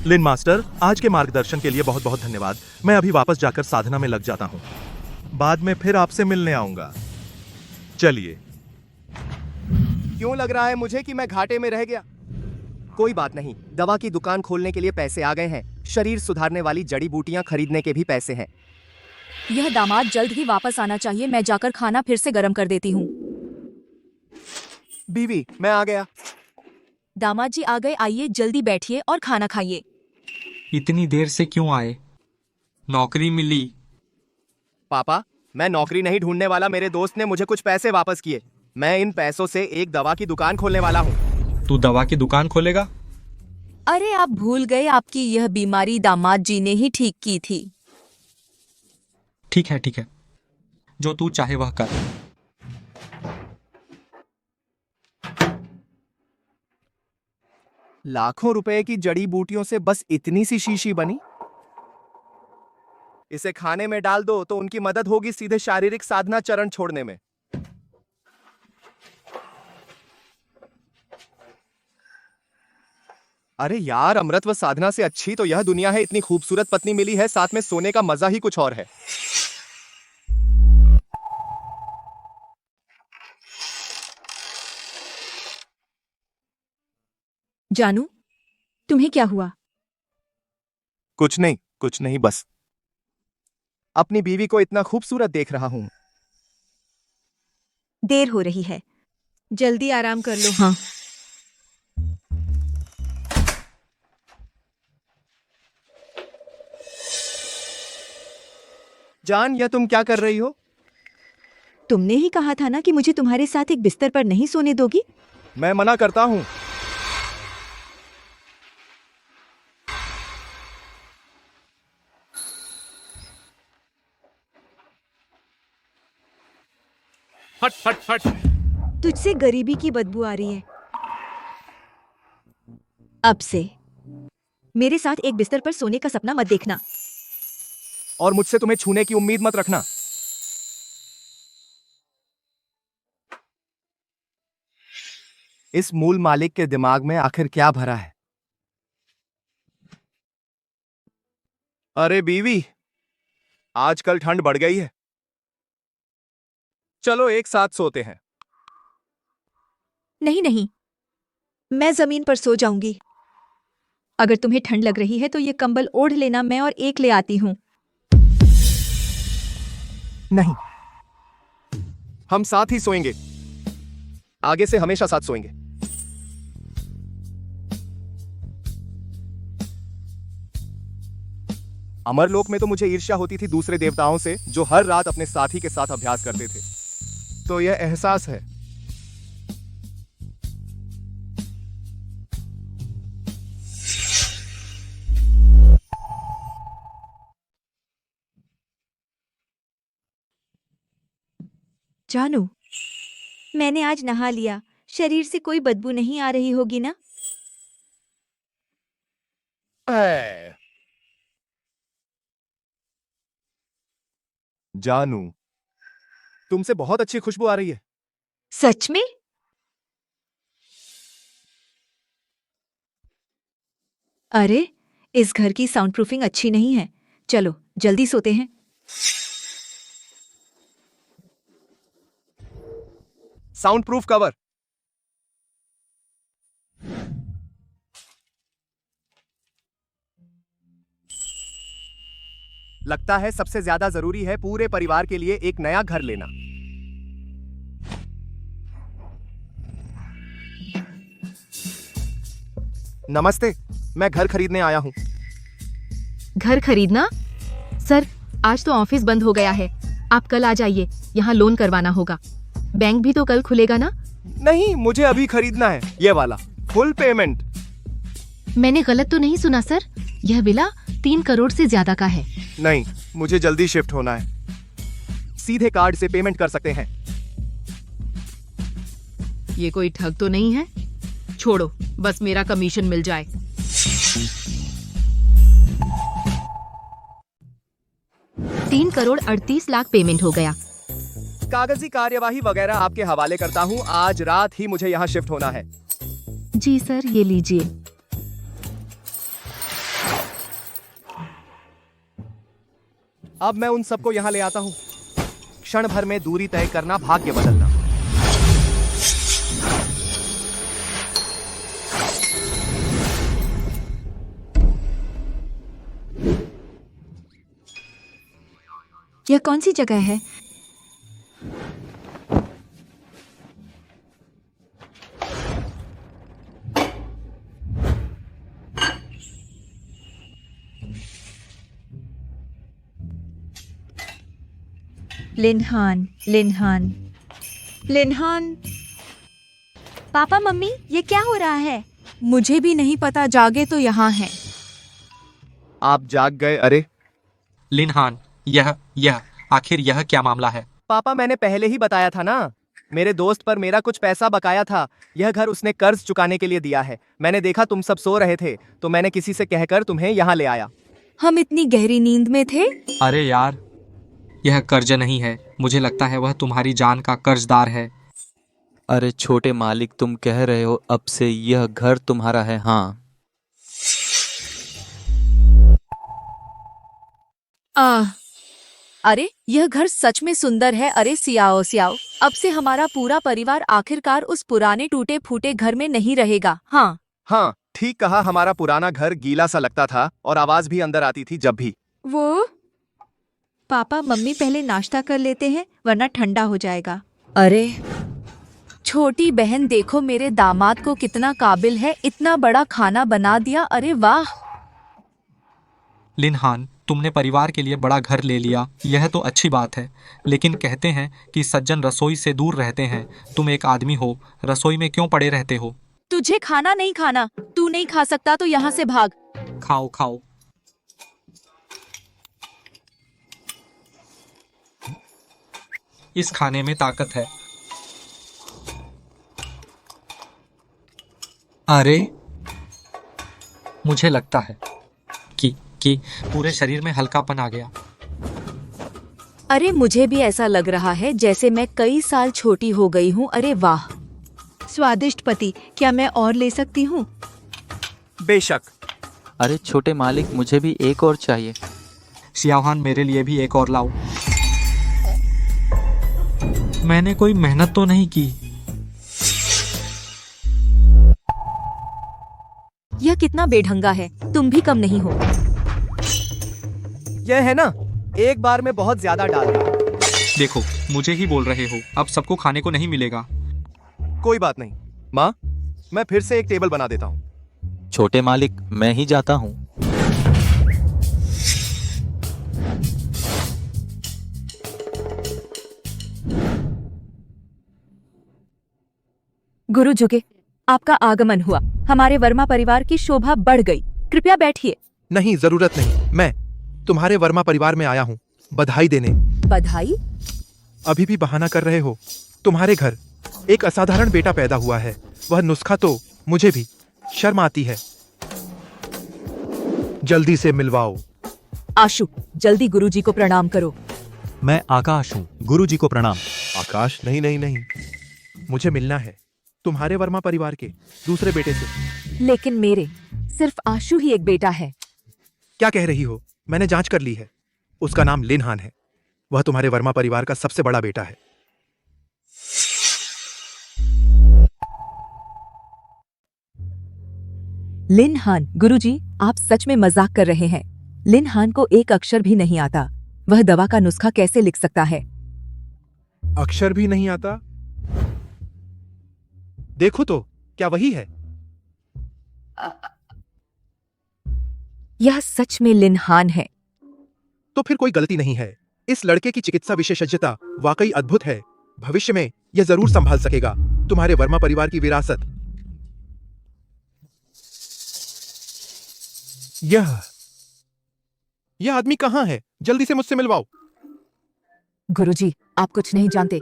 लिन मास्टर, आज के मार्गदर्शन के लिए बहुत बहुत धन्यवाद। मैं अभी वापस जाकर साधना में लग जाता हूं। बाद में फिर आपसे मिलने आऊंगा। चलिए। क्यों लग रहा है मुझे कि मैं घाटे में रह गया? कोई बात नहीं, दवा की दुकान खोलने के लिए पैसे आ गए हैं। शरीर सुधारने वाली जड़ी बूटियां खरीदने के भी पैसे हैं। यह दामाद जल्द ही वापस आना चाहिए। मैं जाकर खाना फिर से गर्म कर देती हूँ। बीवी, मैं आ गया। दामाद जी आ गए, आइए जल्दी बैठिए और खाना खाइए। इतनी देर से क्यों आए? नौकरी मिली? पापा, मैं नौकरी नहीं ढूंढने वाला। मेरे दोस्त ने मुझे कुछ पैसे वापस किए। मैं इन पैसों से एक दवा की दुकान खोलने वाला हूँ। तू दवा की दुकान खोलेगा? अरे आप भूल गए, आपकी यह बीमारी दामाद जी ने ही ठीक की थी। ठीक है, जो तू चाहे वह कर। लाखों रुपए की जड़ी बूटियों से बस इतनी सी शीशी बनी। इसे खाने में डाल दो तो उनकी मदद होगी सीधे शारीरिक साधना चरण छोड़ने में। अरे यार, अमृत व साधना से अच्छी तो यह दुनिया है। इतनी खूबसूरत पत्नी मिली है, साथ में सोने का मजा ही कुछ और है। जानू, तुम्हें क्या हुआ? कुछ नहीं, बस अपनी बीवी को इतना खूबसूरत देख रहा हूं। देर हो रही है, जल्दी आराम कर लो। हाँ। जान, यह तुम क्या कर रही हो? तुमने ही कहा था ना कि मुझे तुम्हारे साथ एक बिस्तर पर नहीं सोने दोगी। मैं मना करता हूं। हट हट हट। तुझसे गरीबी की बदबू आ रही है। अब से मेरे साथ एक बिस्तर पर सोने का सपना मत देखना। और मुझसे तुम्हें छूने की उम्मीद मत रखना। इस मूल मालिक के दिमाग में आखिर क्या भरा है? अरे बीवी, आजकल ठंड बढ़ गई है, चलो एक साथ सोते हैं। नहीं नहीं, मैं जमीन पर सो जाऊंगी। अगर तुम्हें ठंड लग रही है तो ये कंबल ओढ़ लेना, मैं और एक ले आती हूं। नहीं, हम साथ ही सोएंगे, आगे से हमेशा साथ सोएंगे। अमरलोक में तो मुझे ईर्ष्या होती थी दूसरे देवताओं से, जो हर रात अपने साथी के साथ अभ्यास करते थे। तो यह एहसास है। जानू, मैंने आज नहा लिया, शरीर से कोई बदबू नहीं आ रही होगी ना? जानू, तुमसे बहुत अच्छी खुशबू आ रही है। सच में? अरे, इस घर की साउंड प्रूफिंग अच्छी नहीं है। चलो जल्दी सोते हैं। Sound proof cover. लगता है सबसे ज्यादा जरूरी है पूरे परिवार के लिए एक नया घर लेना। नमस्ते, मैं घर खरीदने आया हूं। घर खरीदना? सर, आज तो ऑफिस बंद हो गया है, आप कल आ जाइए, यहाँ लोन करवाना होगा। बैंक भी तो कल खुलेगा ना? नहीं, मुझे अभी खरीदना है, ये वाला फुल पेमेंट। मैंने गलत तो नहीं सुना सर? यह विला 3 करोड़ से ज्यादा का है। नहीं, मुझे जल्दी शिफ्ट होना है। सीधे कार्ड से पेमेंट कर सकते हैं। ये कोई ठग तो नहीं है? छोड़ो, बस मेरा कमीशन मिल जाए। तीन करोड़ 38 लाख पेमेंट हो गया। कागजी कार्यवाही वगैरह आपके हवाले करता हूँ। आज रात ही मुझे यहाँ शिफ्ट होना है। जी सर, ये लीजिए। अब मैं उन सबको यहाँ ले आता हूँ। क्षण भर में दूरी तय करना, भाग्य बदलना। यह कौन सी जगह है? लिनहान, लिनहान, लिनहान। पापा मम्मी, ये क्या हो रहा है? मुझे भी नहीं पता, जागे तो यहाँ हैं। आप जाग गए? अरे लिनहान, यह आखिर यह क्या मामला है? पापा, मैंने पहले ही बताया था ना, मेरे दोस्त पर मेरा कुछ पैसा बकाया था। यह घर उसने कर्ज चुकाने के लिए दिया है। मैंने देखा तुम सब सो रहे थे, तो मैंने किसी से कहकर तुम्हें यहाँ ले आया। हम इतनी गहरी नींद में थे। अरे यार, यह कर्ज नहीं है, मुझे लगता है वह तुम्हारी जान का कर्जदार है। अरे छोटे मालिक, तुम कह रहे हो अब से यह घर तुम्हारा है? हाँ। अरे यह घर सच में सुंदर है। अरे सियाओ सियाओ, अब से हमारा पूरा परिवार आखिरकार उस पुराने टूटे फूटे घर में नहीं रहेगा। हाँ हाँ, ठीक कहा, हमारा पुराना घर गीला सा लगता था और आवाज भी अंदर आती थी जब भी। वो पापा मम्मी पहले नाश्ता कर लेते हैं वरना ठंडा हो जाएगा। अरे छोटी बहन देखो मेरे दामाद को कितना काबिल है, इतना बड़ा खाना बना दिया। अरे वाह। लिनहान, तुमने परिवार के लिए बड़ा घर ले लिया, यह तो अच्छी बात है, लेकिन कहते हैं कि सज्जन रसोई से दूर रहते हैं। तुम एक आदमी हो, रसोई में क्यों पड़े रहते हो? तुझे खाना नहीं खाना, तू नहीं खा सकता तो यहाँ से भाग। खाओ खाओ। इस खाने में ताकत है। अरे मुझे लगता है कि पूरे शरीर में हल्कापन आ गया। अरे मुझे भी ऐसा लग रहा है जैसे मैं कई साल छोटी हो गई हूँ। अरे वाह। स्वादिष्ट पति, क्या मैं और ले सकती हूँ? बेशक। अरे छोटे मालिक, मुझे भी एक और चाहिए। सियाहान, मेरे लिए भी एक और लाओ। मैंने कोई मेहनत तो नहीं की। यह कितना बेढंगा है, तुम भी कम नहीं हो। यह है ना, एक बार में बहुत ज्यादा डाल दिया। देखो, मुझे ही बोल रहे हो, अब सबको खाने को नहीं मिलेगा। कोई बात नहीं माँ, मैं फिर से एक टेबल बना देता हूँ। छोटे मालिक, मैं ही जाता हूँ। गुरु जुगे, आपका आगमन हुआ, हमारे वर्मा परिवार की शोभा बढ़ गई। कृपया बैठिए। नहीं, जरूरत नहीं। मैं तुम्हारे वर्मा परिवार में आया हूँ बधाई देने। बधाई? अभी भी बहाना कर रहे हो? तुम्हारे घर एक असाधारण बेटा पैदा हुआ है। वह नुस्खा तो मुझे भी शर्म आती है। जल्दी से मिलवाओ। आशु, जल्दी गुरुजी को प्रणाम करो। मैं आकाश हूँ, गुरुजी को प्रणाम। आकाश? नहीं नहीं नहीं, मुझे मिलना है तुम्हारे वर्मा परिवार के दूसरे बेटे से। लेकिन मेरे सिर्फ आशु ही एक बेटा है। क्या कह रही हो? मैंने जांच कर ली है, उसका नाम लिनहान है। वह तुम्हारे वर्मा परिवार का सबसे बड़ा बेटा है। लिनहान, गुरुजी, आप सच में मजाक कर रहे हैं। लिनहान को एक अक्षर भी नहीं आता। वह दवा का नुस्खा कैसे लिख सकता है? अक्षर भी नहीं आता? देखो तो, क्या वही है? यह सच में लिनहान है। तो फिर कोई गलती नहीं है। इस लड़के की चिकित्सा विशेषज्ञता वाकई अद्भुत है। भविष्य में यह जरूर संभाल सकेगा तुम्हारे वर्मा परिवार की विरासत। यह आदमी कहाँ है? जल्दी से मुझसे मिलवाओ। गुरुजी, आप कुछ नहीं जानते।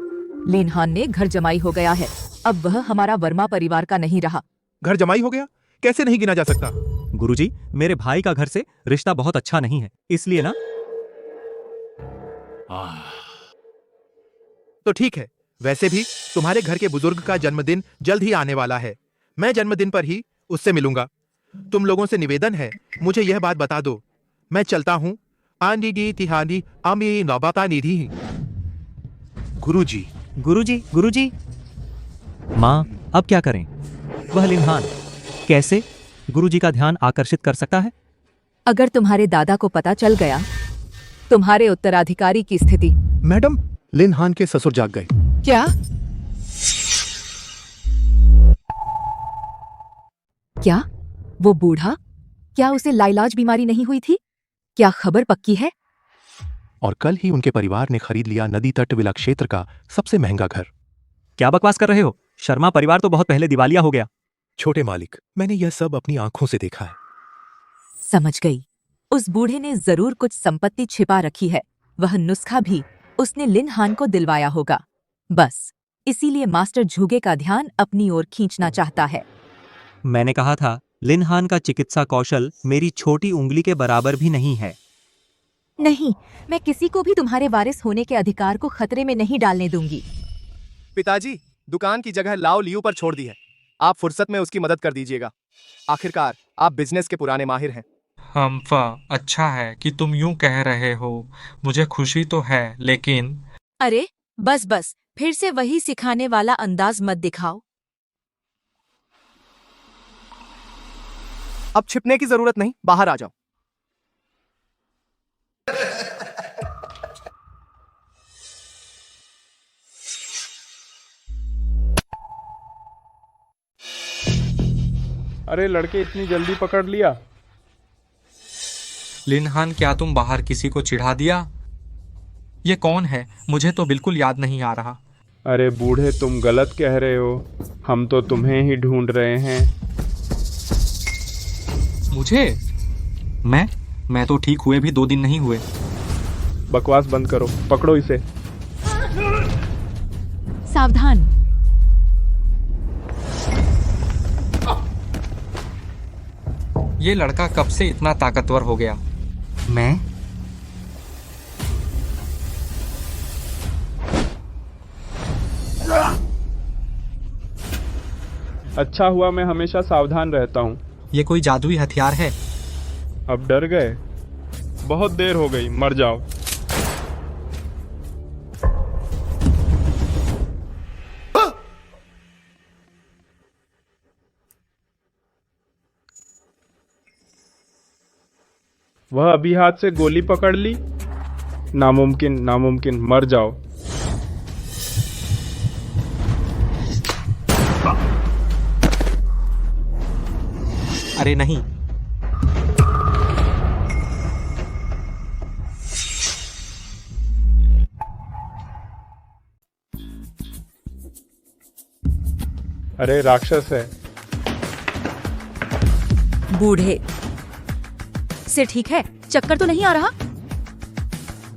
लिनहान ने घर जमाई हो गया है। अब वह हमारा वर्मा परिवार का नहीं रहा। घर जमाई हो गया? कैसे नहीं गिना जा सकता? गुरुजी, मेरे भाई का घर से रिश्ता बहुत अच्छा नहीं है, इसलिए ना। तो ठीक है। वैसे भी तुम्हारे घर के बुजुर्ग का जन्मदिन जल्द ही आने वाला है। मैं जन्मदिन पर ही उससे मिलूंगा। तुम लोगों से निवेदन है, मुझे यह बात बता दो। मैं चलता हूँ। आंधी दी तिहानी आमी नौबाता निधि। गुरुजी। गुरुजी, गुरुजी। माँ, अब क्या करें? वह लिनहान कैसे गुरुजी का ध्यान आकर्षित कर सकता है? अगर तुम्हारे दादा को पता चल गया, तुम्हारे उत्तराधिकारी की स्थिति। मैडम, लिनहान के ससुर जाग गए। क्या? क्या? वो बूढ़ा? क्या उसे लाइलाज बीमारी नहीं हुई थी? क्या खबर पक्की है? और कल ही उनके परिवार ने खरीद लिया नदी तट विला क्षेत्र का सबसे महंगा घर। क्या बकवास कर रहे हो? शर्मा परिवार तो बहुत पहले दिवालिया हो गया। छोटे मालिक, मैंने यह सब अपनी आंखों से देखा है। समझ गई। उस बूढ़े ने जरूर कुछ संपत्ति छिपा रखी है। वह नुस्खा भी उसने लिनहान को दिलवाया होगा। बस इसीलिए मास्टर झुगे का ध्यान अपनी ओर खींचना चाहता है। मैंने कहा था, लिनहान का चिकित्सा कौशल मेरी छोटी उंगली के बराबर भी नहीं है। नहीं, मैं किसी को भी तुम्हारे वारिस होने के अधिकार को खतरे में नहीं डालने दूंगी। पिताजी, दुकान की जगह लाओ लियू पर छोड़ दी है। आप फुर्सत में उसकी मदद कर दीजिएगा। आखिरकार आप बिजनेस के पुराने माहिर हैं। हम्फा, अच्छा है कि तुम यूं कह रहे हो। मुझे खुशी तो है, लेकिन अरे बस बस, फिर से वही सिखाने वाला अंदाज मत दिखाओ। अब छिपने की जरूरत नहीं, बाहर आ जाओ। अरे लड़के, इतनी जल्दी पकड़ लिया? लिनहान, क्या तुम बाहर किसी को चिढ़ा दिया? ये कौन है? मुझे तो बिल्कुल याद नहीं आ रहा। अरे बूढ़े, तुम गलत कह रहे हो। हम तो तुम्हें ही ढूंढ रहे हैं। मुझे? मैं तो ठीक हुए भी 2 दिन नहीं हुए। बकवास बंद करो, पकड़ो इसे। सावधान। ये लड़का कब से इतना ताकतवर हो गया? मैं? अच्छा हुआ मैं हमेशा सावधान रहता हूँ। ये कोई जादुई हथियार है? अब डर गए? बहुत देर हो गई, मर जाओ। वह अभी हाथ से गोली पकड़ ली। नामुमकिन, नामुमकिन, मर जाओ। अरे नहीं। अरे राक्षस है। बूढ़े से ठीक है? चक्कर तो नहीं आ रहा?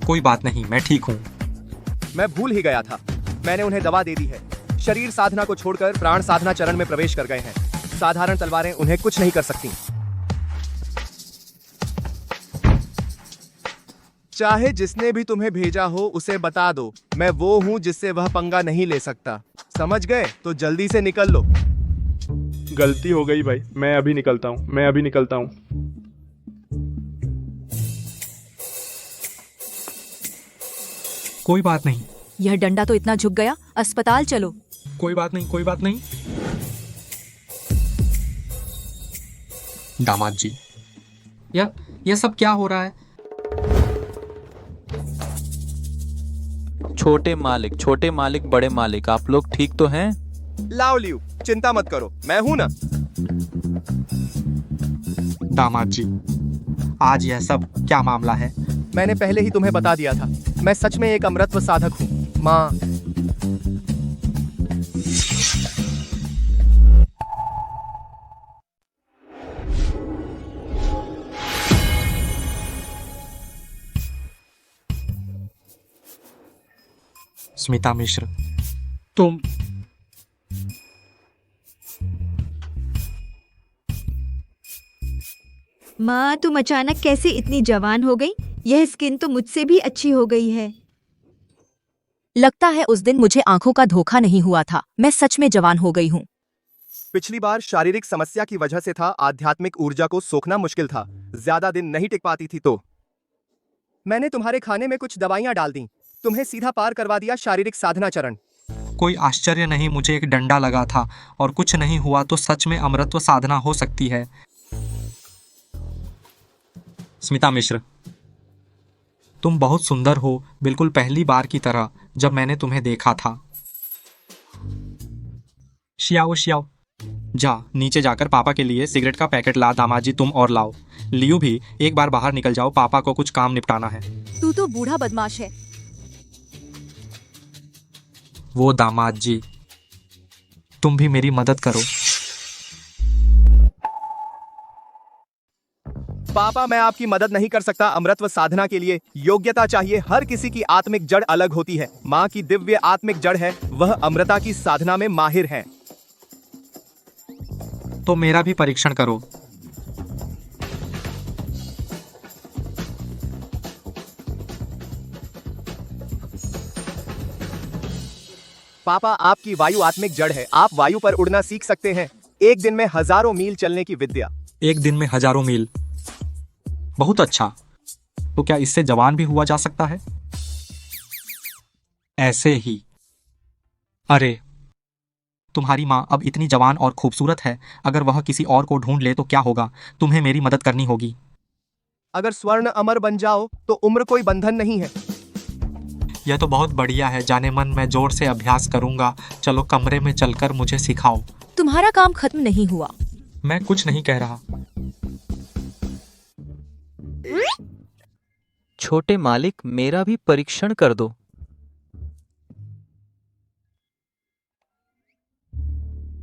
कोई बात नहीं, मैं ठीक हूँ। मैं भूल ही गया था, मैंने उन्हें दवा दे दी है। शरीर साधना को छोड़कर प्राण साधना चरण में प्रवेश कर गए हैं। साधारण तलवारें उन्हें कुछ नहीं कर सकती। चाहे जिसने भी तुम्हें भेजा हो उसे बता दो, मैं वो हूं जिससे वह पंगा नहीं ले सकता। समझ गए? तो जल्दी से निकल लो। गलती हो गई भाई, मैं अभी निकलता हूँ। कोई बात नहीं। यह डंडा तो इतना झुक गया, अस्पताल चलो। कोई बात नहीं। दामाद जी, यह सब क्या हो रहा है? छोटे मालिक, बड़े मालिक, आप लोग ठीक तो हैं? लाओ लियो, चिंता मत करो, मैं हूं ना। दामाद जी, आज यह सब क्या मामला है? मैंने पहले ही तुम्हें बता दिया था, मैं सच में एक अमृतत्व साधक हूँ। माँ, स्मिता मिश्र, तुम माँ, तुम अचानक कैसे इतनी जवान हो गई? यह स्किन तो मुझसे भी अच्छी हो गई है। लगता है उस दिन मुझे आंखों का धोखा नहीं हुआ था, मैं सच में जवान हो गई हूँ। पिछली बार शारीरिक समस्या की वजह से था, आध्यात्मिक ऊर्जा को सोखना मुश्किल था, ज्यादा दिन नहीं टिक पाती थी, तो मैंने तुम्हारे खाने में कुछ दवाइयां डाल दी, तुम्हें सीधा पार करवा दिया शारीरिक साधना चरण। कोई आश्चर्य नहीं, मुझे एक डंडा लगा था और कुछ नहीं हुआ तो सच में अमृतत्व साधना हो सकती है। स्मिता मिश्र, तुम बहुत सुंदर हो, बिल्कुल पहली बार की तरह जब मैंने तुम्हें देखा था। शियाओ, जा नीचे जाकर पापा के लिए सिगरेट का पैकेट ला। दामाद जी, तुम और लाओ। लियू भी एक बार बाहर निकल जाओ, पापा को कुछ काम निपटाना है। तू तो बूढ़ा बदमाश है। वो दामाद जी, तुम भी मेरी मदद करो। पापा, मैं आपकी मदद नहीं कर सकता। अमृतत्व साधना के लिए योग्यता चाहिए। हर किसी की आत्मिक जड़ अलग होती है। माँ की दिव्य आत्मिक जड़ है, वह अमृता की साधना में माहिर है। तो मेरा भी परीक्षण करो। पापा, आपकी वायु आत्मिक जड़ है, आप वायु पर उड़ना सीख सकते हैं। एक दिन में हजारों मील चलने की विद्या। एक दिन में हजारों मील, बहुत अच्छा। तो क्या इससे जवान भी हुआ जा सकता है? ऐसे ही। अरे, तुम्हारी माँ अब इतनी जवान और खूबसूरत है, अगर वह किसी और को ढूंढ ले तो क्या होगा? तुम्हें मेरी मदद करनी होगी। अगर स्वर्ण अमर बन जाओ तो उम्र कोई बंधन नहीं है। यह तो बहुत बढ़िया है जाने मन, मैं जोर से अभ्यास करूंगा। चलो कमरे में चलकर मुझे सिखाओ। तुम्हारा काम खत्म नहीं हुआ। मैं कुछ नहीं कह रहा। छोटे मालिक, मेरा भी परीक्षण कर दो।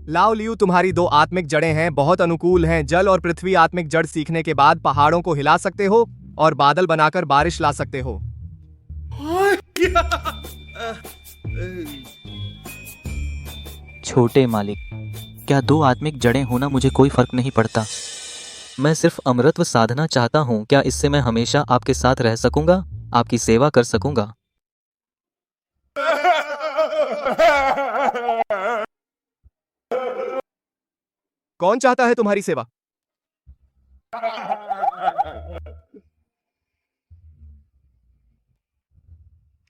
लाओ लियू, तुम्हारी 2 आत्मिक जड़ें हैं, बहुत अनुकूल हैं। जल और पृथ्वी आत्मिक जड़ सीखने के बाद पहाड़ों को हिला सकते हो और बादल बनाकर बारिश ला सकते हो। छोटे मालिक, क्या 2 आत्मिक जड़ें होना मुझे कोई फर्क नहीं पड़ता। मैं सिर्फ अमृतत्व साधना चाहता हूँ। क्या इससे मैं हमेशा आपके साथ रह सकूंगा, आपकी सेवा कर सकूंगा? कौन चाहता है तुम्हारी सेवा?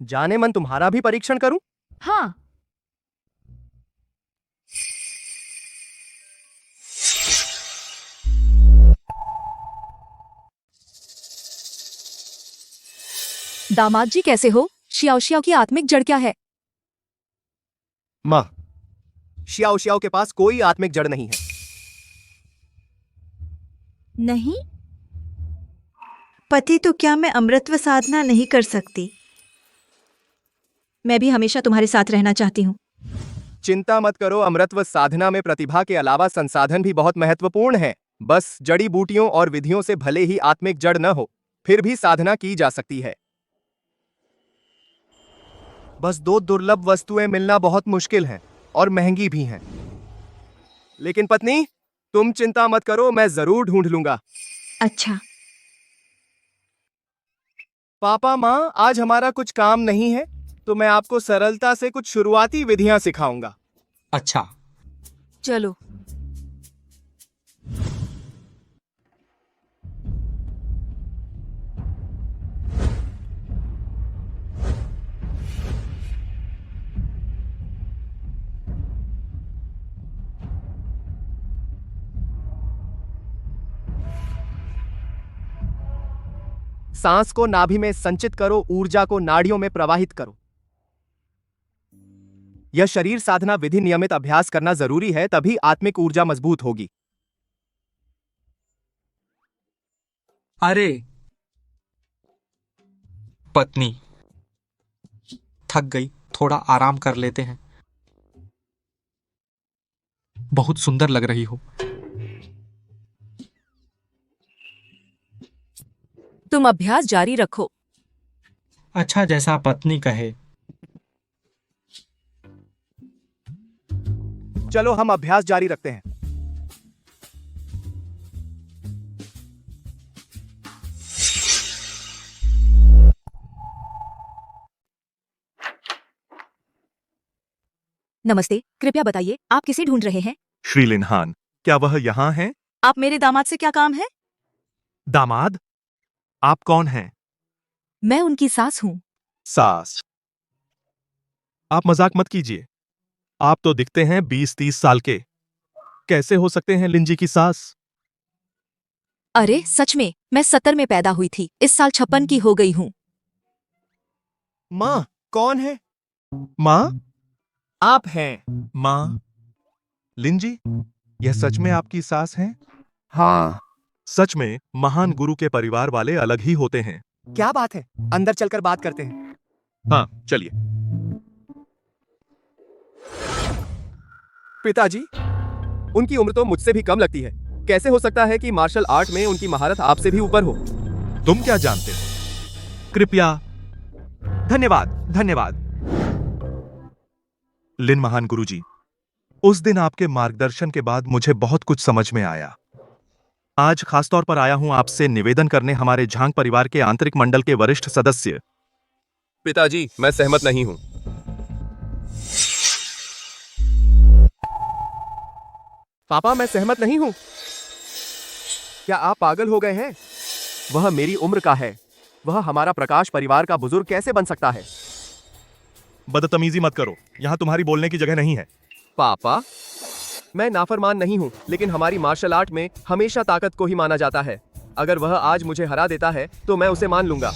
जाने मन तुम्हारा भी परीक्षण करूं? हाँ। दामाद जी कैसे हो? शियाओ शियाओ की आत्मिक जड़ क्या है? माँ, शियाओ शियाओ के पास कोई आत्मिक जड़ नहीं है। नहीं पति, तो क्या मैं अमृतत्व साधना नहीं कर सकती? मैं भी हमेशा तुम्हारे साथ रहना चाहती हूँ। चिंता मत करो, अमृतत्व साधना में प्रतिभा के अलावा संसाधन भी बहुत महत्वपूर्ण है। बस जड़ी बूटियों और विधियों से भले ही आत्मिक जड़ न हो, फिर भी साधना की जा सकती है। बस 2 दुर्लभ वस्तुएं मिलना बहुत मुश्किल है और महंगी भी हैं। लेकिन पत्नी, तुम चिंता मत करो, मैं जरूर ढूंढ लूंगा। अच्छा पापा माँ, आज हमारा कुछ काम नहीं है, तो मैं आपको सरलता से कुछ शुरुआती विधियां सिखाऊंगा। अच्छा। चलो। सांस को नाभि में संचित करो, ऊर्जा को नाड़ियों में प्रवाहित करो। यह शरीर साधना विधि नियमित अभ्यास करना जरूरी है, तभी आत्मिक ऊर्जा मजबूत होगी। अरे पत्नी, थक गई, थोड़ा आराम कर लेते हैं। बहुत सुंदर लग रही हो। तुम अभ्यास जारी रखो। अच्छा, जैसा पत्नी कहे। चलो हम अभ्यास जारी रखते हैं। नमस्ते, कृपया बताइए आप किसे ढूंढ रहे हैं? श्री लिनहान, क्या वह यहाँ हैं? आप मेरे दामाद से क्या काम है? दामाद? आप कौन हैं? मैं उनकी सास हूँ। सास? आप मजाक मत कीजिए। आप तो दिखते हैं 20-30 साल के। कैसे हो सकते हैं लिंजी की सास? अरे सच में, मैं 70 में पैदा हुई थी, इस साल 56 की हो गई हूँ। माँ, कौन है? माँ? आप हैं। माँ? लिंजी, यह सच में आपकी सास हैं? हाँ। सच में महान गुरु के परिवार वाले अलग ही होते हैं। क्या बात है, अंदर चलकर बात करते हैं। हाँ, चलिए। पिताजी, उनकी उम्र तो मुझसे भी कम लगती है। कैसे हो सकता है कि मार्शल आर्ट में उनकी महारत आपसे भी ऊपर हो? तुम क्या जानते हो? कृपया। धन्यवाद, धन्यवाद। लिन महान गुरुजी, उस दिन आपके मार्गदर्शन के बाद मुझे बहुत कुछ समझ में आया। आज खासतौर पर आया हूं आपसे निवेदन करने, हमारे झांग परिवार के आंतरिक मंडल के वरिष्ठ सदस्य। पिताजी, मैं सहमत नहीं हूं। पापा, मैं सहमत नहीं हूं। क्या आप पागल हो गए हैं? वह मेरी उम्र का है। वह हमारा प्रकाश परिवार का बुजुर्ग कैसे बन सकता है? बदतमीजी मत करो, यहां तुम्हारी बोलने की जगह नहीं है। पापा, मैं नाफरमान नहीं हूँ, लेकिन हमारी मार्शल आर्ट में हमेशा ताकत को ही माना जाता है। अगर वह आज मुझे हरा देता है तो मैं उसे मान लूंगा।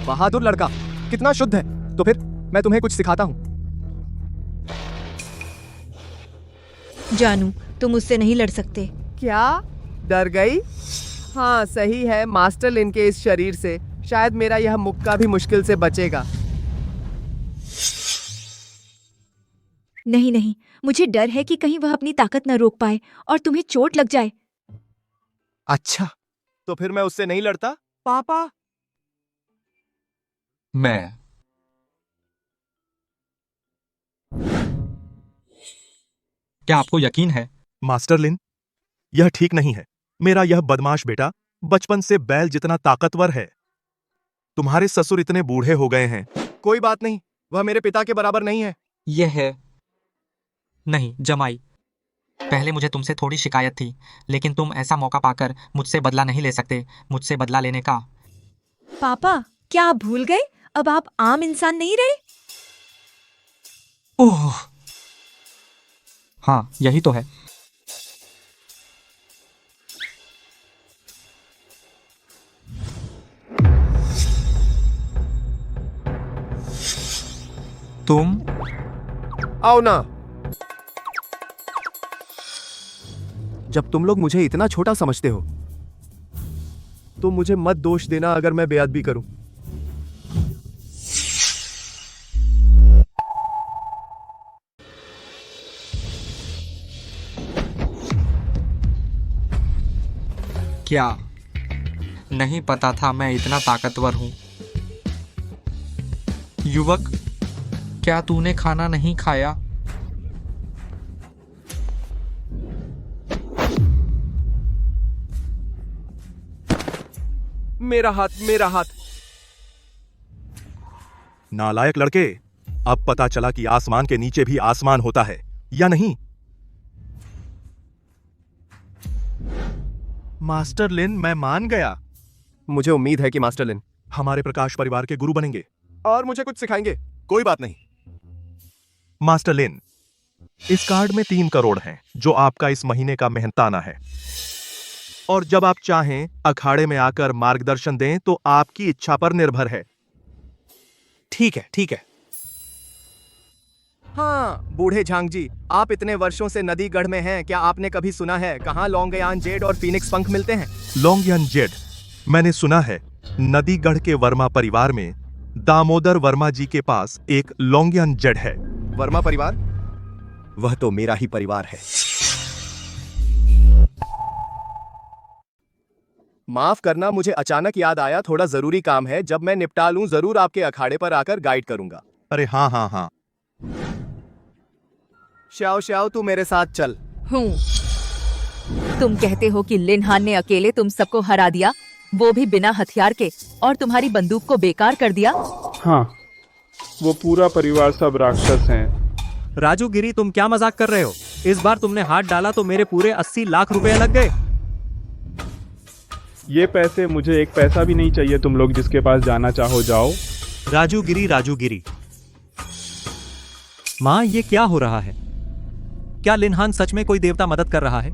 बहादुर लड़का, कितना शुद्ध है। तो फिर मैं तुम्हें कुछ सिखाता हूँ। जानू, तुम उससे नहीं लड़ सकते। क्या डर गई? हाँ सही है, मास्टर लिन के इस शरीर से शायद मेरा यह मुक्का भी मुश्किल से बचेगा। नहीं नहीं, मुझे डर है कि कहीं वह अपनी ताकत न रोक पाए और तुम्हें चोट लग जाए। अच्छा, तो फिर मैं उससे नहीं लड़ता। पापा, मैं क्या आपको यकीन है? मास्टर लिन, यह ठीक नहीं है। मेरा यह बदमाश बेटा बचपन से बैल जितना ताकतवर है। तुम्हारे ससुर इतने बूढ़े हो गए हैं। कोई बात नहीं, वह मेरे पिता के बराबर नहीं है। यह है नहीं जमाई, पहले मुझे तुमसे थोड़ी शिकायत थी, लेकिन तुम ऐसा मौका पाकर मुझसे बदला नहीं ले सकते, मुझसे बदला लेने का। पापा, क्या आप भूल गए? अब आप आम इंसान नहीं रहे। ओह हाँ, यही तो है। तुम आओ ना। जब तुम लोग मुझे इतना छोटा समझते हो तो मुझे मत दोष देना अगर मैं बेअदबी करूं। क्या नहीं पता था मैं इतना ताकतवर हूं? युवक, क्या तूने खाना नहीं खाया? मेरा हाथ, मेरा हाथ। नालायक लड़के, अब पता चला कि आसमान के नीचे भी आसमान होता है, या नहीं? मास्टर लिन, मैं मान गया। मुझे उम्मीद है कि मास्टर लिन हमारे प्रकाश परिवार के गुरु बनेंगे और मुझे कुछ सिखाएंगे। कोई बात नहीं। मास्टर लिन, इस कार्ड में 3 करोड़ हैं, जो आपका इस महीने का मेहनताना है। और जब आप चाहें अखाड़े में आकर मार्गदर्शन दें तो आपकी इच्छा पर निर्भर है। ठीक है, ठीक है। हाँ बूढ़े झांग जी, आप इतने वर्षों से नदीगढ़ में हैं, क्या आपने कभी सुना है कहाँ लॉन्गयान जेड और फीनिक्स पंख मिलते हैं? लॉन्गयान जेड मैंने सुना है। नदीगढ़ के वर्मा परिवार में दामोदर वर्मा जी के पास एक लॉन्गयान जेड है। वर्मा परिवार? वह तो मेरा ही परिवार है। माफ करना, मुझे अचानक याद आया, थोड़ा जरूरी काम है। जब मैं निपटा लूं जरूर आपके अखाड़े पर आकर गाइड करूंगा। अरे हाँ हाँ हाँ। श्याओ श्याओ, तू मेरे साथ चल। तुम कहते हो कि लिनहान ने अकेले तुम सबको हरा दिया, वो भी बिना हथियार के, और तुम्हारी बंदूक को बेकार कर दिया? हाँ, वो पूरा परिवार सब राक्षस हैं। राजू गिरी, तुम क्या मजाक कर रहे हो? इस बार तुमने हाथ डाला तो मेरे पूरे 80 लाख रुपए लग गए। ये पैसे मुझे एक पैसा भी नहीं चाहिए। तुम लोग जिसके पास जाना चाहो जाओ। राजू गिरी। माँ, ये क्या हो रहा है? क्या लिनहान सच में कोई देवता मदद कर रहा है?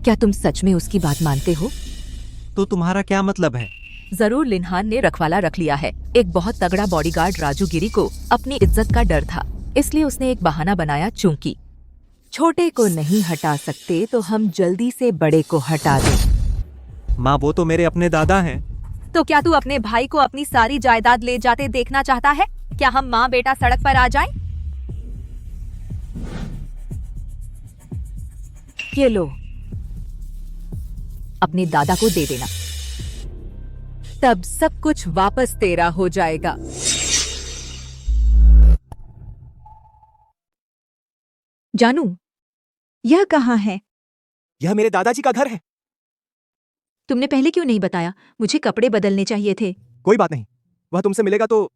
क्या तुम सच में उसकी बात मानते हो? तो तुम्हारा क्या मतलब है? जरूर लिनहान ने रखवाला रख लिया है। एक बहुत तगड़ा बॉडीगार्ड राजू गिरी को अपनी इज्जत का डर था, इसलिए उसने एक बहाना बनाया। चूंकि छोटे को नहीं हटा सकते तो हम जल्दी से बड़े को हटा दें। माँ, वो तो मेरे अपने दादा हैं। तो क्या तू अपने भाई को अपनी सारी जायदाद ले जाते देखना चाहता है? क्या हम माँ बेटा सड़क पर आ जाएं? ये लो, अपने दादा को दे देना, तब सब कुछ वापस तेरा हो जाएगा। जानू, यह कहाँ है? यह मेरे दादाजी का घर है। तुमने पहले क्यों नहीं बताया? मुझे कपड़े बदलने चाहिए थे। कोई बात नहीं, वह तुमसे मिलेगा तो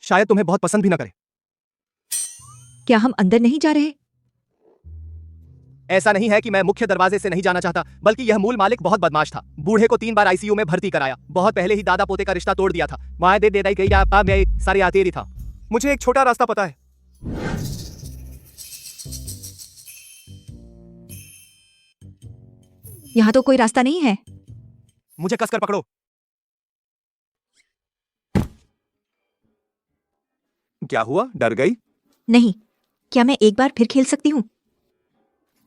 शायद तुम्हें बहुत पसंद भी ना करे। क्या हम अंदर नहीं जा रहे? ऐसा नहीं है कि मैं मुख्य दरवाजे से नहीं जाना चाहता, बल्कि यह मूल मालिक बहुत बदमाश था। बूढ़े को 3 बार आईसीयू में भर्ती कराया। बहुत पहले ही दादा पोते का रिश्ता तोड़ दिया था। मैं सारे आतेरी था। मुझे एक छोटा रास्ता पता है। यहाँ तो कोई रास्ता नहीं है। मुझे कसकर पकड़ो। क्या हुआ, डर गई? नहीं, क्या मैं एक बार फिर खेल सकती हूँ?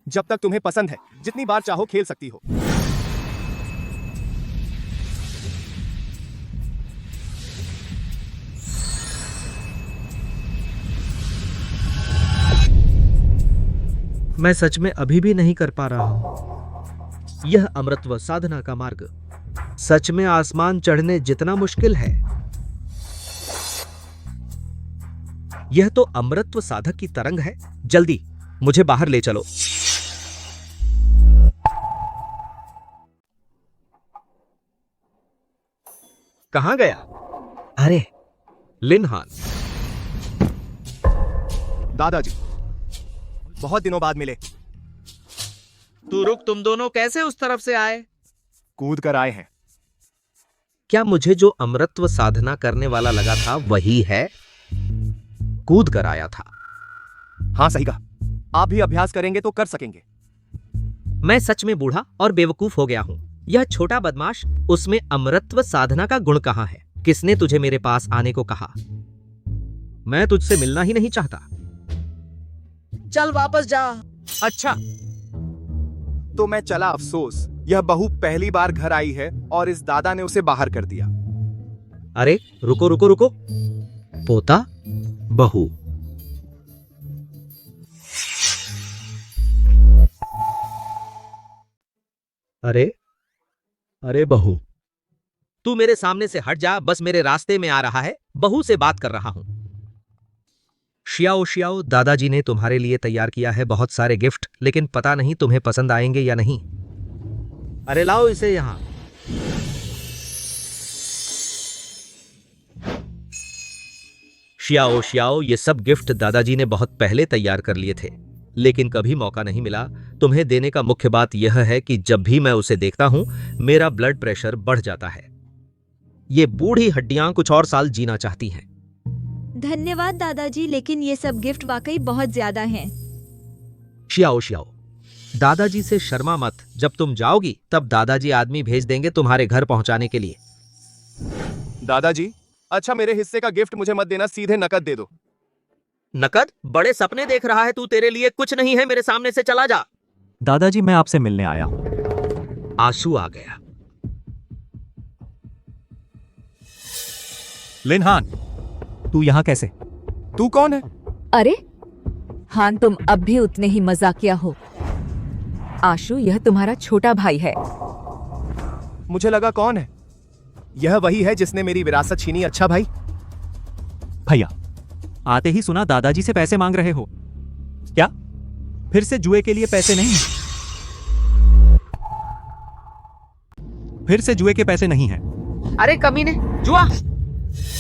जब तक तुम्हें पसंद है, जितनी बार चाहो खेल सकती हो। मैं सच में अभी भी नहीं कर पा रहा हूं यह अमृतत्व साधना का मार्ग सच में आसमान चढ़ने जितना मुश्किल है। यह तो अमृतत्व साधक की तरंग है। जल्दी मुझे बाहर ले चलो। कहां गया? अरे लिनहान। दादाजी, बहुत दिनों बाद मिले। तू रुक, तुम दोनों कैसे उस तरफ से आए? कूद कर आए हैं। क्या मुझे जो अमृतत्व साधना करने वाला लगा था वही है? कूद कर आया था। हाँ सही कहा। आप भी अभ्यास करेंगे तो कर सकेंगे। मैं सच में बूढ़ा और बेवकूफ हो गया हूं। यह छोटा बदमाश, उसमें अमृतत्व साधना का गुण कहां है? किसने तुझे मेरे पास आने को कहा? मैं तुझसे मिलना ही नहीं चाहता। चल वापस जा। अच्छा, तो मैं चला। अफसोस, यह बहू पहली बार घर आई है और इस दादा ने उसे बाहर कर दिया। अरे रुको रुको रुको। पोता, बहू। अरे अरे बहू, तू मेरे सामने से हट जा। बस मेरे रास्ते में आ रहा है। बहू से बात कर रहा हूं। शियाओ शियाओ, दादाजी ने तुम्हारे लिए तैयार किया है बहुत सारे गिफ्ट, लेकिन पता नहीं तुम्हें पसंद आएंगे या नहीं। अरे लाओ इसे यहां। शियाओ शियाओ, ये सब गिफ्ट दादाजी ने बहुत पहले तैयार कर लिए थे, लेकिन कभी मौका नहीं मिला तुम्हें देने का। मुख्य बात यह है कि जब भी मैं उसे देखता हूं मेरा ब्लड प्रेशर बढ़ जाता है। ये बूढ़ी हड्डियां कुछ और साल जीना चाहती हैं। धन्यवाद दादाजी, लेकिन ये सब गिफ्ट वाकई बहुत ज्यादा हैं। शियाओ शियाओ, दादाजी से शर्मा मत। जब तुम जाओगी तब दादाजी आदमी भेज देंगे तुम्हारे घर पहुंचाने के लिए। दादाजी, अच्छा मेरे हिस्से का गिफ्ट मुझे मत देना, सीधे नकद दे दो। नकद? बड़े सपने देख रहा है तू। तेरे लिए कुछ नहीं है। मेरे सामने से चला जा। दादाजी, मैं आपसे मिलने आया हूं। आंसू आ गया। लिनहान, तू यहां कैसे? तू कौन है? अरे हान, तुम अब भी उतने ही मजाकिया हो। आशु, यह तुम्हारा छोटा भाई है। मुझे लगा कौन है। यह वही है जिसने मेरी विरासत छीनी। अच्छा भाई। भैया, आते ही सुना दादाजी से पैसे मांग रहे हो। क्या फिर से जुए के लिए पैसे नहीं हैं? फिर से जुए के पैसे नहीं हैं। अरे कमीने, जुआ!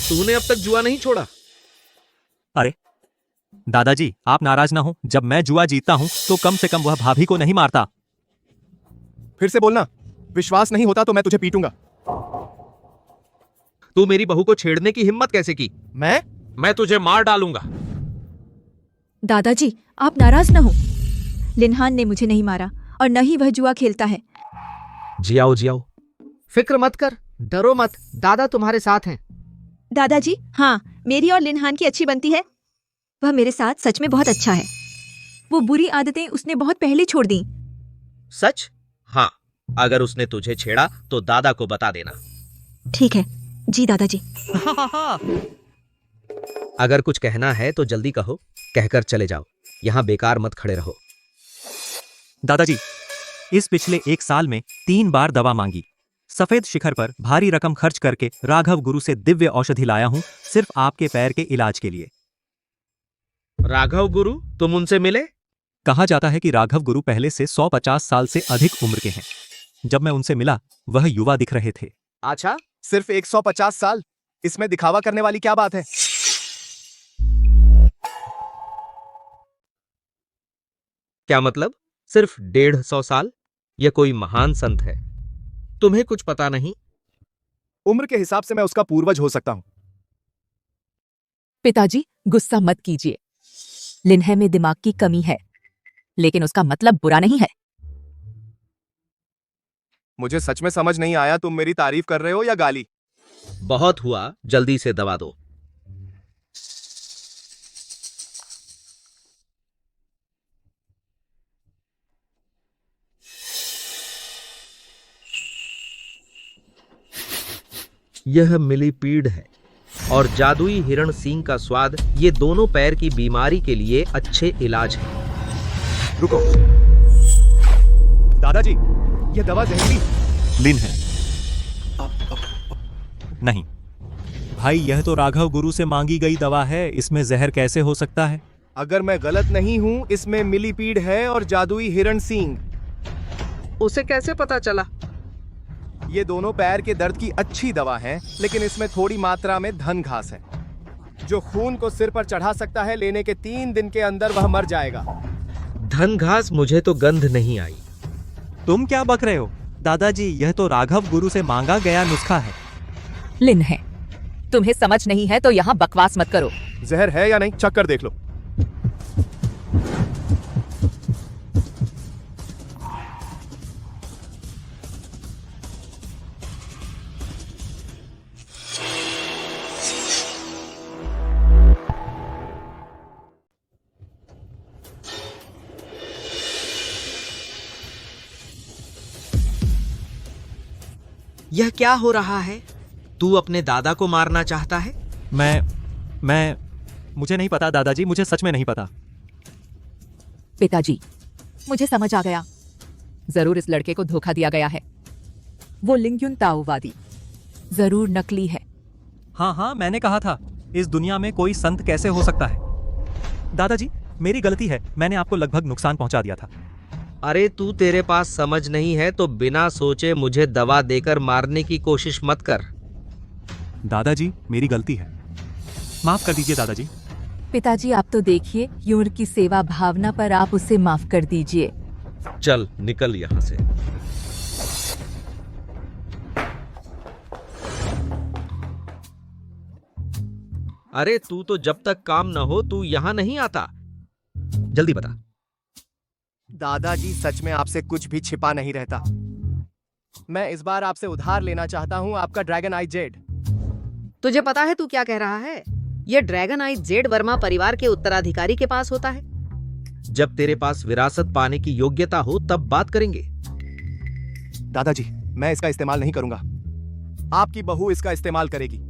तूने अब तक जुआ नहीं छोड़ा। अरे दादाजी, आप नाराज ना हो। जब मैं जुआ जीतता हूं तो कम से कम वह भाभी को नहीं मारता। फिर से बोलना। विश्वास नहीं होता तो मैं तुझे पीटूंगा। तू मेरी बहू को छेड़ने की हिम्मत कैसे की? मैं तुझे मार डालूंगा। दादाजी, आप नाराज न हो। लिनहान ने मुझे नहीं मारा और न ही वह जुआ खेलता है। जियाओ जियाओ, फिक्र मत कर, डरो मत। दादा तुम्हारे साथ हैं। दादाजी, हाँ, मेरी और लिनहान की अच्छी बनती है। वह मेरे साथ सच में बहुत अच्छा है। वो बुरी आदतें उसने बहुत पहले छोड़ दी। सच? हाँ, अगर उसने तुझे छेड़ा तो दादा को बता देना। ठीक है जी दादाजी। अगर कुछ कहना है तो जल्दी कहो, कहकर चले जाओ। यहां बेकार मत खड़े रहो। दादाजी, इस पिछले 1 साल में 3 बार दवा मांगी। सफेद शिखर पर भारी रकम खर्च करके राघव गुरु से दिव्य औषधि लाया हूं, सिर्फ आपके पैर के इलाज के लिए। राघव गुरु? तुम उनसे मिले? कहा जाता है कि राघव गुरु पहले से 150 साल से अधिक उम्र के हैं। जब मैं उनसे मिला वह युवा दिख रहे थे। अच्छा, सिर्फ 150 साल? इसमें दिखावा करने वाली क्या बात है? क्या मतलब? सिर्फ 150 साल? यह कोई महान संत है। तुम्हें कुछ पता नहीं? उम्र के हिसाब से मैं उसका पूर्वज हो सकता हूं। पिताजी गुस्सा मत कीजिए। लिन्हे में दिमाग की कमी है, लेकिन उसका मतलब बुरा नहीं है। मुझे सच में समझ नहीं आया, तुम मेरी तारीफ कर रहे हो या गाली? बहुत हुआ, जल्दी से दवा दो। यह मिलीपीड है और जादुई हिरण सींग का स्वाद ये दोनों पैर की बीमारी के लिए अच्छे इलाज है। रुको दादाजी, यह दवा जहरीली लिन है। नहीं भाई, यह तो राघव गुरु से मांगी गई दवा है, इसमें जहर कैसे हो सकता है? अगर मैं गलत नहीं हूं, इसमें मिलीपीड है और जादुई हिरण सींग। उसे कैसे पता चला? ये दोनों पैर के दर्द की अच्छी दवा है, लेकिन इसमें थोड़ी मात्रा में धन घास है जो खून को सिर पर चढ़ा सकता है। लेने के 3 दिन के अंदर वह मर जाएगा। धन घास? मुझे तो गंध नहीं आई। तुम क्या बक रहे हो दादाजी? यह तो राघव गुरु से मांगा गया नुस्खा है। लिन्हे, तुम्हें समझ नहीं है तो यहाँ बकवास मत करो। जहर है या नहीं, चख कर देख लो। यह क्या हो रहा है? तू अपने दादा को मारना चाहता है? मुझे नहीं पता दादाजी, मुझे सच में नहीं पता। पिताजी, मुझे समझ आ गया। जरूर इस लड़के को धोखा दिया गया है। वो लिंग्युन ताओवादी जरूर नकली है। हाँ, मैंने कहा था, इस दुनिया में कोई संत कैसे हो सकता है। दादाजी, मेरी गलती है, मैंने आपको लगभग नुकसान पहुंचा दिया था। अरे तू, तेरे पास समझ नहीं है तो बिना सोचे मुझे दवा देकर मारने की कोशिश मत कर। दादाजी, मेरी गलती है, माफ कर दीजिए दादाजी। पिताजी आप तो देखिए, यूर की सेवा भावना पर आप उसे माफ कर दीजिए। चल निकल यहां से। अरे तू तो जब तक काम न हो तू यहां नहीं आता। जल्दी बता। दादाजी, सच में आपसे कुछ भी छिपा नहीं रहता। मैं इस बार आपसे उधार लेना चाहता हूं आपका ड्रैगन आई जेड। तुझे पता है तू क्या कह रहा है? यह ड्रैगन आई जेड वर्मा परिवार के उत्तराधिकारी के पास होता है। जब तेरे पास विरासत पाने की योग्यता हो तब बात करेंगे। दादाजी, मैं इसका इस्तेमाल नहीं करूंगा, आपकी बहू इसका इस्तेमाल करेगी।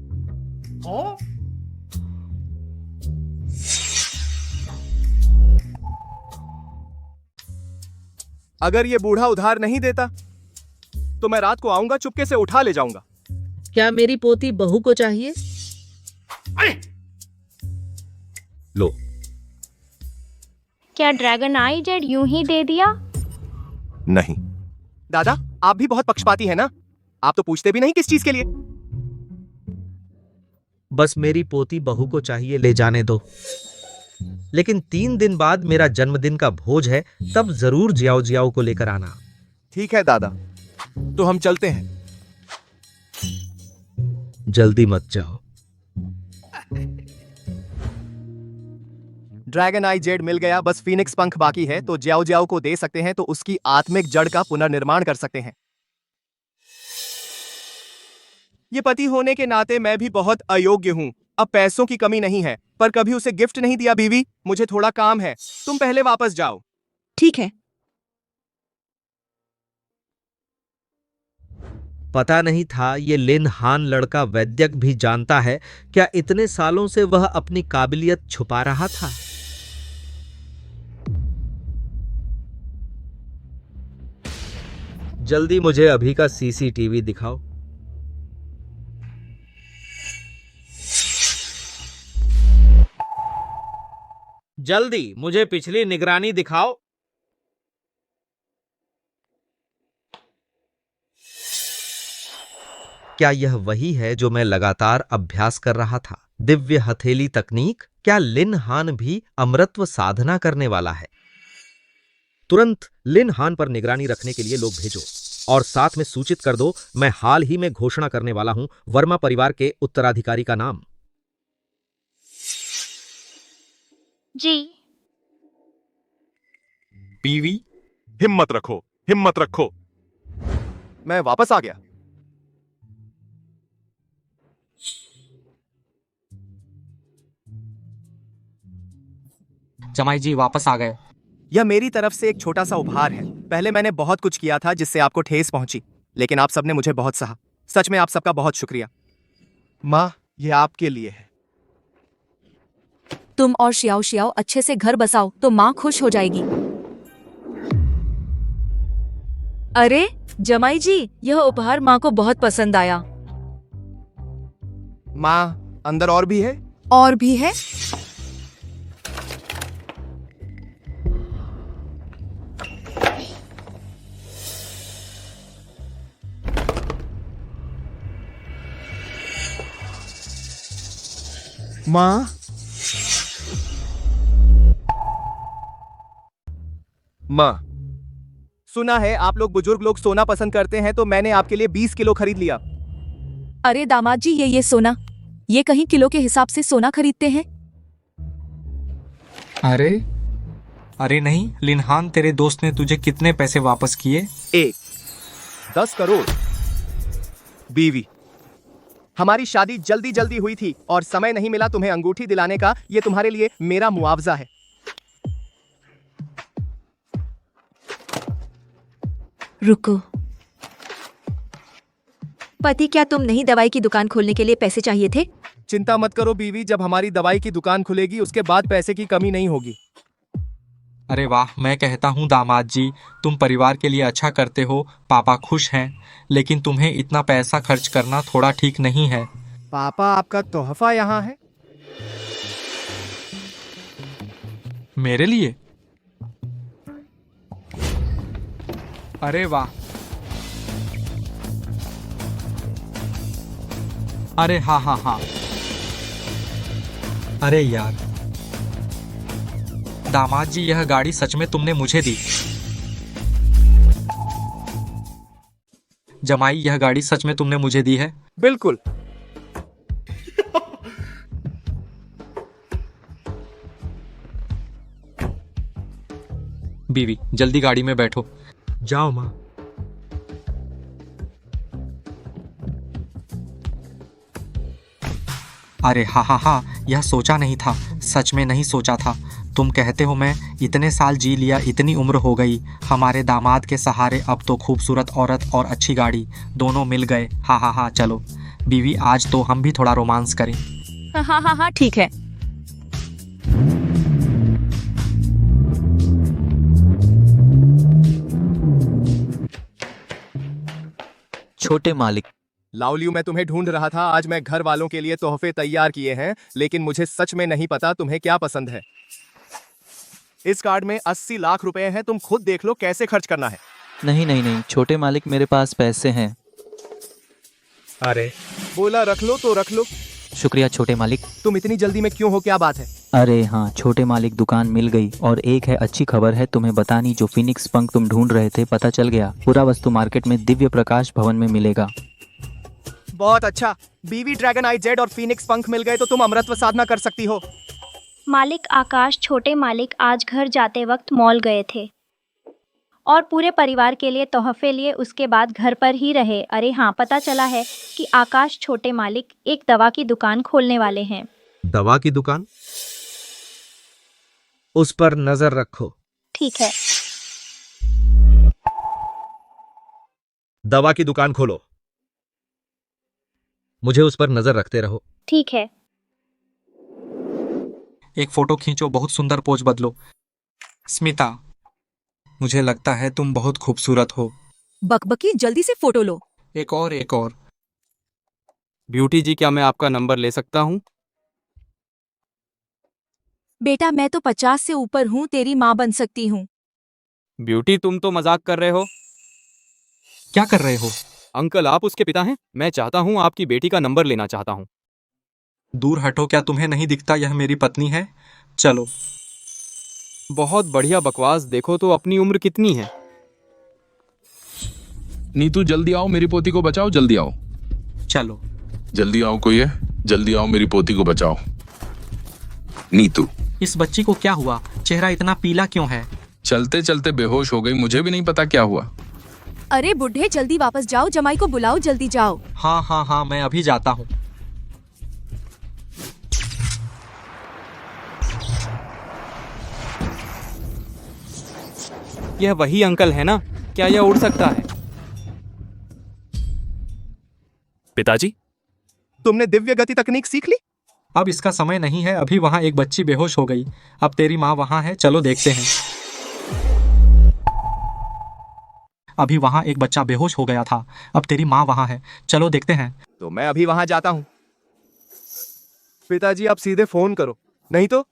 अगर ये बूढ़ा उधार नहीं देता तो मैं रात को आऊंगा, चुपके से उठा ले जाऊंगा। क्या मेरी पोती बहू को चाहिए? लो। क्या ड्रैगन आई जेड यूं ही दे दिया? नहीं दादा, आप भी बहुत पक्षपाती हैं ना। आप तो पूछते भी नहीं किस चीज के लिए। बस मेरी पोती बहू को चाहिए, ले जाने दो। लेकिन 3 दिन बाद मेरा जन्मदिन का भोज है, तब जरूर जियाओ जियाओ को लेकर आना। ठीक है दादा, तो हम चलते हैं। जल्दी मत जाओ। ड्रैगन आई जेड मिल गया, बस फीनिक्स पंख बाकी है। तो ज्याओ ज्याओ को दे सकते हैं तो उसकी आत्मिक जड़ का पुनर्निर्माण कर सकते हैं। ये पति होने के नाते मैं भी बहुत अयोग्य हूं। अब पैसों की कमी नहीं है, पर कभी उसे गिफ्ट नहीं दिया। बीवी, मुझे थोड़ा काम है, तुम पहले वापस जाओ। ठीक है। पता नहीं था ये लिन हान लड़का वैद्यक भी जानता है। क्या इतने सालों से वह अपनी काबिलियत छुपा रहा था? जल्दी मुझे अभी का सीसीटीवी दिखाओ। जल्दी मुझे पिछली निगरानी दिखाओ। क्या यह वही है जो मैं लगातार अभ्यास कर रहा था? दिव्य हथेली तकनीक? क्या लिन हान भी अमरत्व साधना करने वाला है? तुरंत लिन हान पर निगरानी रखने के लिए लोग भेजो और साथ में सूचित कर दो, मैं हाल ही में घोषणा करने वाला हूं वर्मा परिवार के उत्तराधिकारी का नाम। जी। बीवी, हिम्मत रखो, हिम्मत रखो। मैं वापस आ गया। जमाई जी वापस आ गए। यह मेरी तरफ से एक छोटा सा उपहार है। पहले मैंने बहुत कुछ किया था जिससे आपको ठेस पहुंची, लेकिन आप सबने मुझे बहुत सहा। सच में आप सबका बहुत शुक्रिया। माँ, यह आपके लिए है। तुम और शियाओ शियाओ अच्छे से घर बसाओ तो माँ खुश हो जाएगी। अरे जमाई जी, यह उपहार माँ को बहुत पसंद आया। माँ, अंदर और भी है? और भी है? माँ, माँ, सुना है आप लोग बुजुर्ग लोग सोना पसंद करते हैं, तो मैंने आपके लिए 20 किलो खरीद लिया। अरे दामाद जी, ये सोना, ये कहीं किलो के हिसाब से सोना खरीदते हैं? अरे नहीं, लिनहान तेरे दोस्त ने तुझे कितने पैसे वापस किए? 10 करोड़। बीवी, हमारी शादी जल्दी जल्दी हुई थी और समय नहीं मिला तुम्हें अंगूठी दिलाने का। ये तुम्हारे लिए मेरा मुआवजा है। रुको। पति, क्या तुम नई दवाई की दुकान खोलने के लिए पैसे चाहिए थे? चिंता मत करो बीवी, जब हमारी दवाई की दुकान खुलेगी उसके बाद पैसे की कमी नहीं होगी। अरे वाह, मैं कहता हूँ दामाद जी, तुम परिवार के लिए अच्छा करते हो, पापा खुश हैं, लेकिन तुम्हें इतना पैसा खर्च करना थोड़ा ठीक नहीं है। पापा, आपका तोहफा यहाँ है। मेरे लिए? अरे वाह, अरे हाँ हाँ हाँ, अरे यार दामाद जी, यह गाड़ी सच में तुमने मुझे दी? जमाई, यह गाड़ी सच में तुमने मुझे दी है? बिल्कुल। बीवी, जल्दी गाड़ी में बैठो। जाओ माँ। अरे हाँ हाँ हाँ, यह सोचा नहीं था, सच में नहीं सोचा था। तुम कहते हो मैं इतने साल जी लिया, इतनी उम्र हो गई, हमारे दामाद के सहारे अब तो खूबसूरत औरत और अच्छी गाड़ी दोनों मिल गए। हाँ हाँ हाँ, चलो बीवी, आज तो हम भी थोड़ा रोमांस करें। हाँ हाँ हाँ, ठीक है। छोटे मालिक, लाउलियो, मैं तुम्हें ढूंढ रहा था। आज मैं घर वालों के लिए तोहफे तैयार किए हैं, लेकिन मुझे सच में नहीं पता तुम्हें क्या पसंद है। इस कार्ड में 80 लाख रुपए हैं, तुम खुद देख लो कैसे खर्च करना है। नहीं नहीं नहीं छोटे मालिक, मेरे पास पैसे हैं। अरे बोला रख लो तो रख लो। शुक्रिया छोटे मालिक। तुम इतनी जल्दी में क्यों हो, क्या बात है? अरे हाँ छोटे मालिक, दुकान मिल गई, और एक है अच्छी खबर है तुम्हें बतानी। जो फिनिक्स पंख तुम ढूंढ रहे थे पता चल गया। पूरा वस्तु मार्केट में दिव्य प्रकाश भवन में मिलेगा। बहुत अच्छा। बीवी, ड्रैगन आई जेड और फीनिक्स पंख मिल गए तो तुम अमरत्व साधना कर सकती हो। मालिक आकाश, छोटे मालिक आज घर जाते वक्त मॉल गए थे और पूरे परिवार के लिए तोहफे लिए, उसके बाद घर पर ही रहे। अरे हाँ, पता चला है कि आकाश छोटे मालिक एक दवा की दुकान खोलने वाले हैं। दवा की दुकान? उस पर नजर रखो। ठीक है। दवा की दुकान खोलो, मुझे उस पर नजर रखते रहो। ठीक है। एक फोटो खींचो, बहुत सुंदर पोज बदलो। स्मिता, मुझे लगता है तुम बहुत खूबसूरत हो। बकबकी, जल्दी से फोटो लो। एक और, एक और। ब्यूटी जी, क्या मैं आपका नंबर ले सकता हूँ? बेटा, मैं तो 50 से ऊपर हूँ, तेरी माँ बन सकती हूँ। ब्यूटी, तुम तो मजाक कर रहे हो। क्या कर रहे हो? अंकल, आप उसके पिता हैं? मैं चाहता हूँ आपकी बेटी का नंबर लेना चाहता हूँ। दूर हटो, क्या तुम्हें नहीं दिखता यह मेरी पत्नी है? चलो। बहुत बढ़िया बकवास, देखो तो अपनी उम्र कितनी है। नीतू, जल्दी आओ, मेरी पोती को बचाओ, जल्दी आओ। चलो जल्दी आओ, कोई है, जल्दी आओ, मेरी पोती को बचाओ। नीतू, इस बच्ची को क्या हुआ? चेहरा इतना पीला क्यों है? चलते चलते बेहोश हो गई, मुझे भी नहीं पता क्या हुआ। अरे बुढ़े, जल्दी वापस जाओ, जमाई को बुलाओ, जल्दी जाओ। हाँ हाँ हाँ, मैं अभी जाता हूँ। यह वही अंकल है ना? क्या यह उड़ सकता है? पिताजी, तुमने दिव्य गति तकनीक सीख ली? अब इसका समय नहीं है, अभी वहाँ एक बच्ची बेहोश हो गई। अब तेरी माँ वहाँ है, चलो देखते हैं। अभी वहाँ एक बच्चा बेहोश हो गया था, अब तेरी माँ वहाँ है, चलो देखते हैं। तो मैं अभी वहां जाता हूं। पिताजी आप सीधे फोन करो, नहीं तो।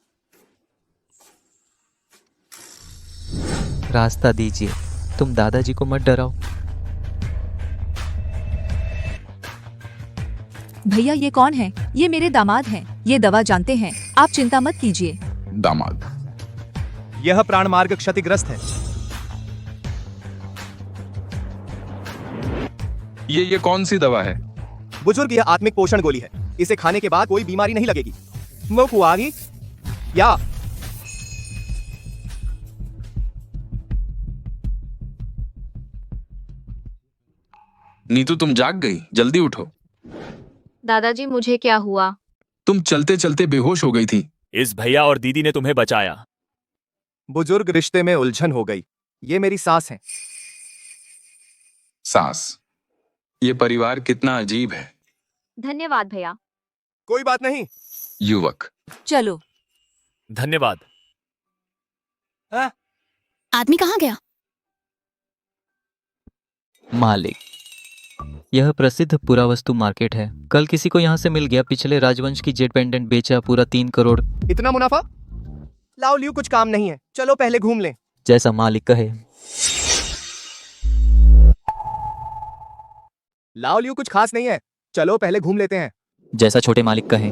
रास्ता दीजिए, तुम दादाजी को मत डराओ। भैया ये कौन है? ये मेरे दामाद हैं, ये दवा जानते हैं, आप चिंता मत कीजिए। दामाद, यह प्राण मार्ग क्षतिग्रस्त है। ये कौन सी दवा है? बुजुर्ग, यह आत्मिक पोषण गोली है, इसे खाने के बाद कोई बीमारी नहीं लगेगी। वो कुआगी या नीतू तुम जाग गई, जल्दी उठो। दादाजी मुझे क्या हुआ? तुम चलते चलते बेहोश हो गई थी। इस भैया और दीदी ने तुम्हें बचाया। बुजुर्ग, रिश्ते में उलझन हो गई। ये मेरी सास है। सास, ये परिवार कितना अजीब है। धन्यवाद भैया। कोई बात नहीं। युवक, चलो। धन्यवाद। आदमी कहाँ गया? मालिक, यह प्रसिद्ध पुरावस्तु मार्केट है। कल किसी को यहाँ से मिल गया, पिछले राजवंश की जेट पेंडेंट बेचा, पूरा 3 करोड़। इतना मुनाफा? लाओ लियो, कुछ काम नहीं है, चलो पहले घूम लें। जैसा मालिक कहे। लाओ लियो, कुछ खास नहीं है, चलो पहले घूम लेते हैं। जैसा छोटे मालिक कहे।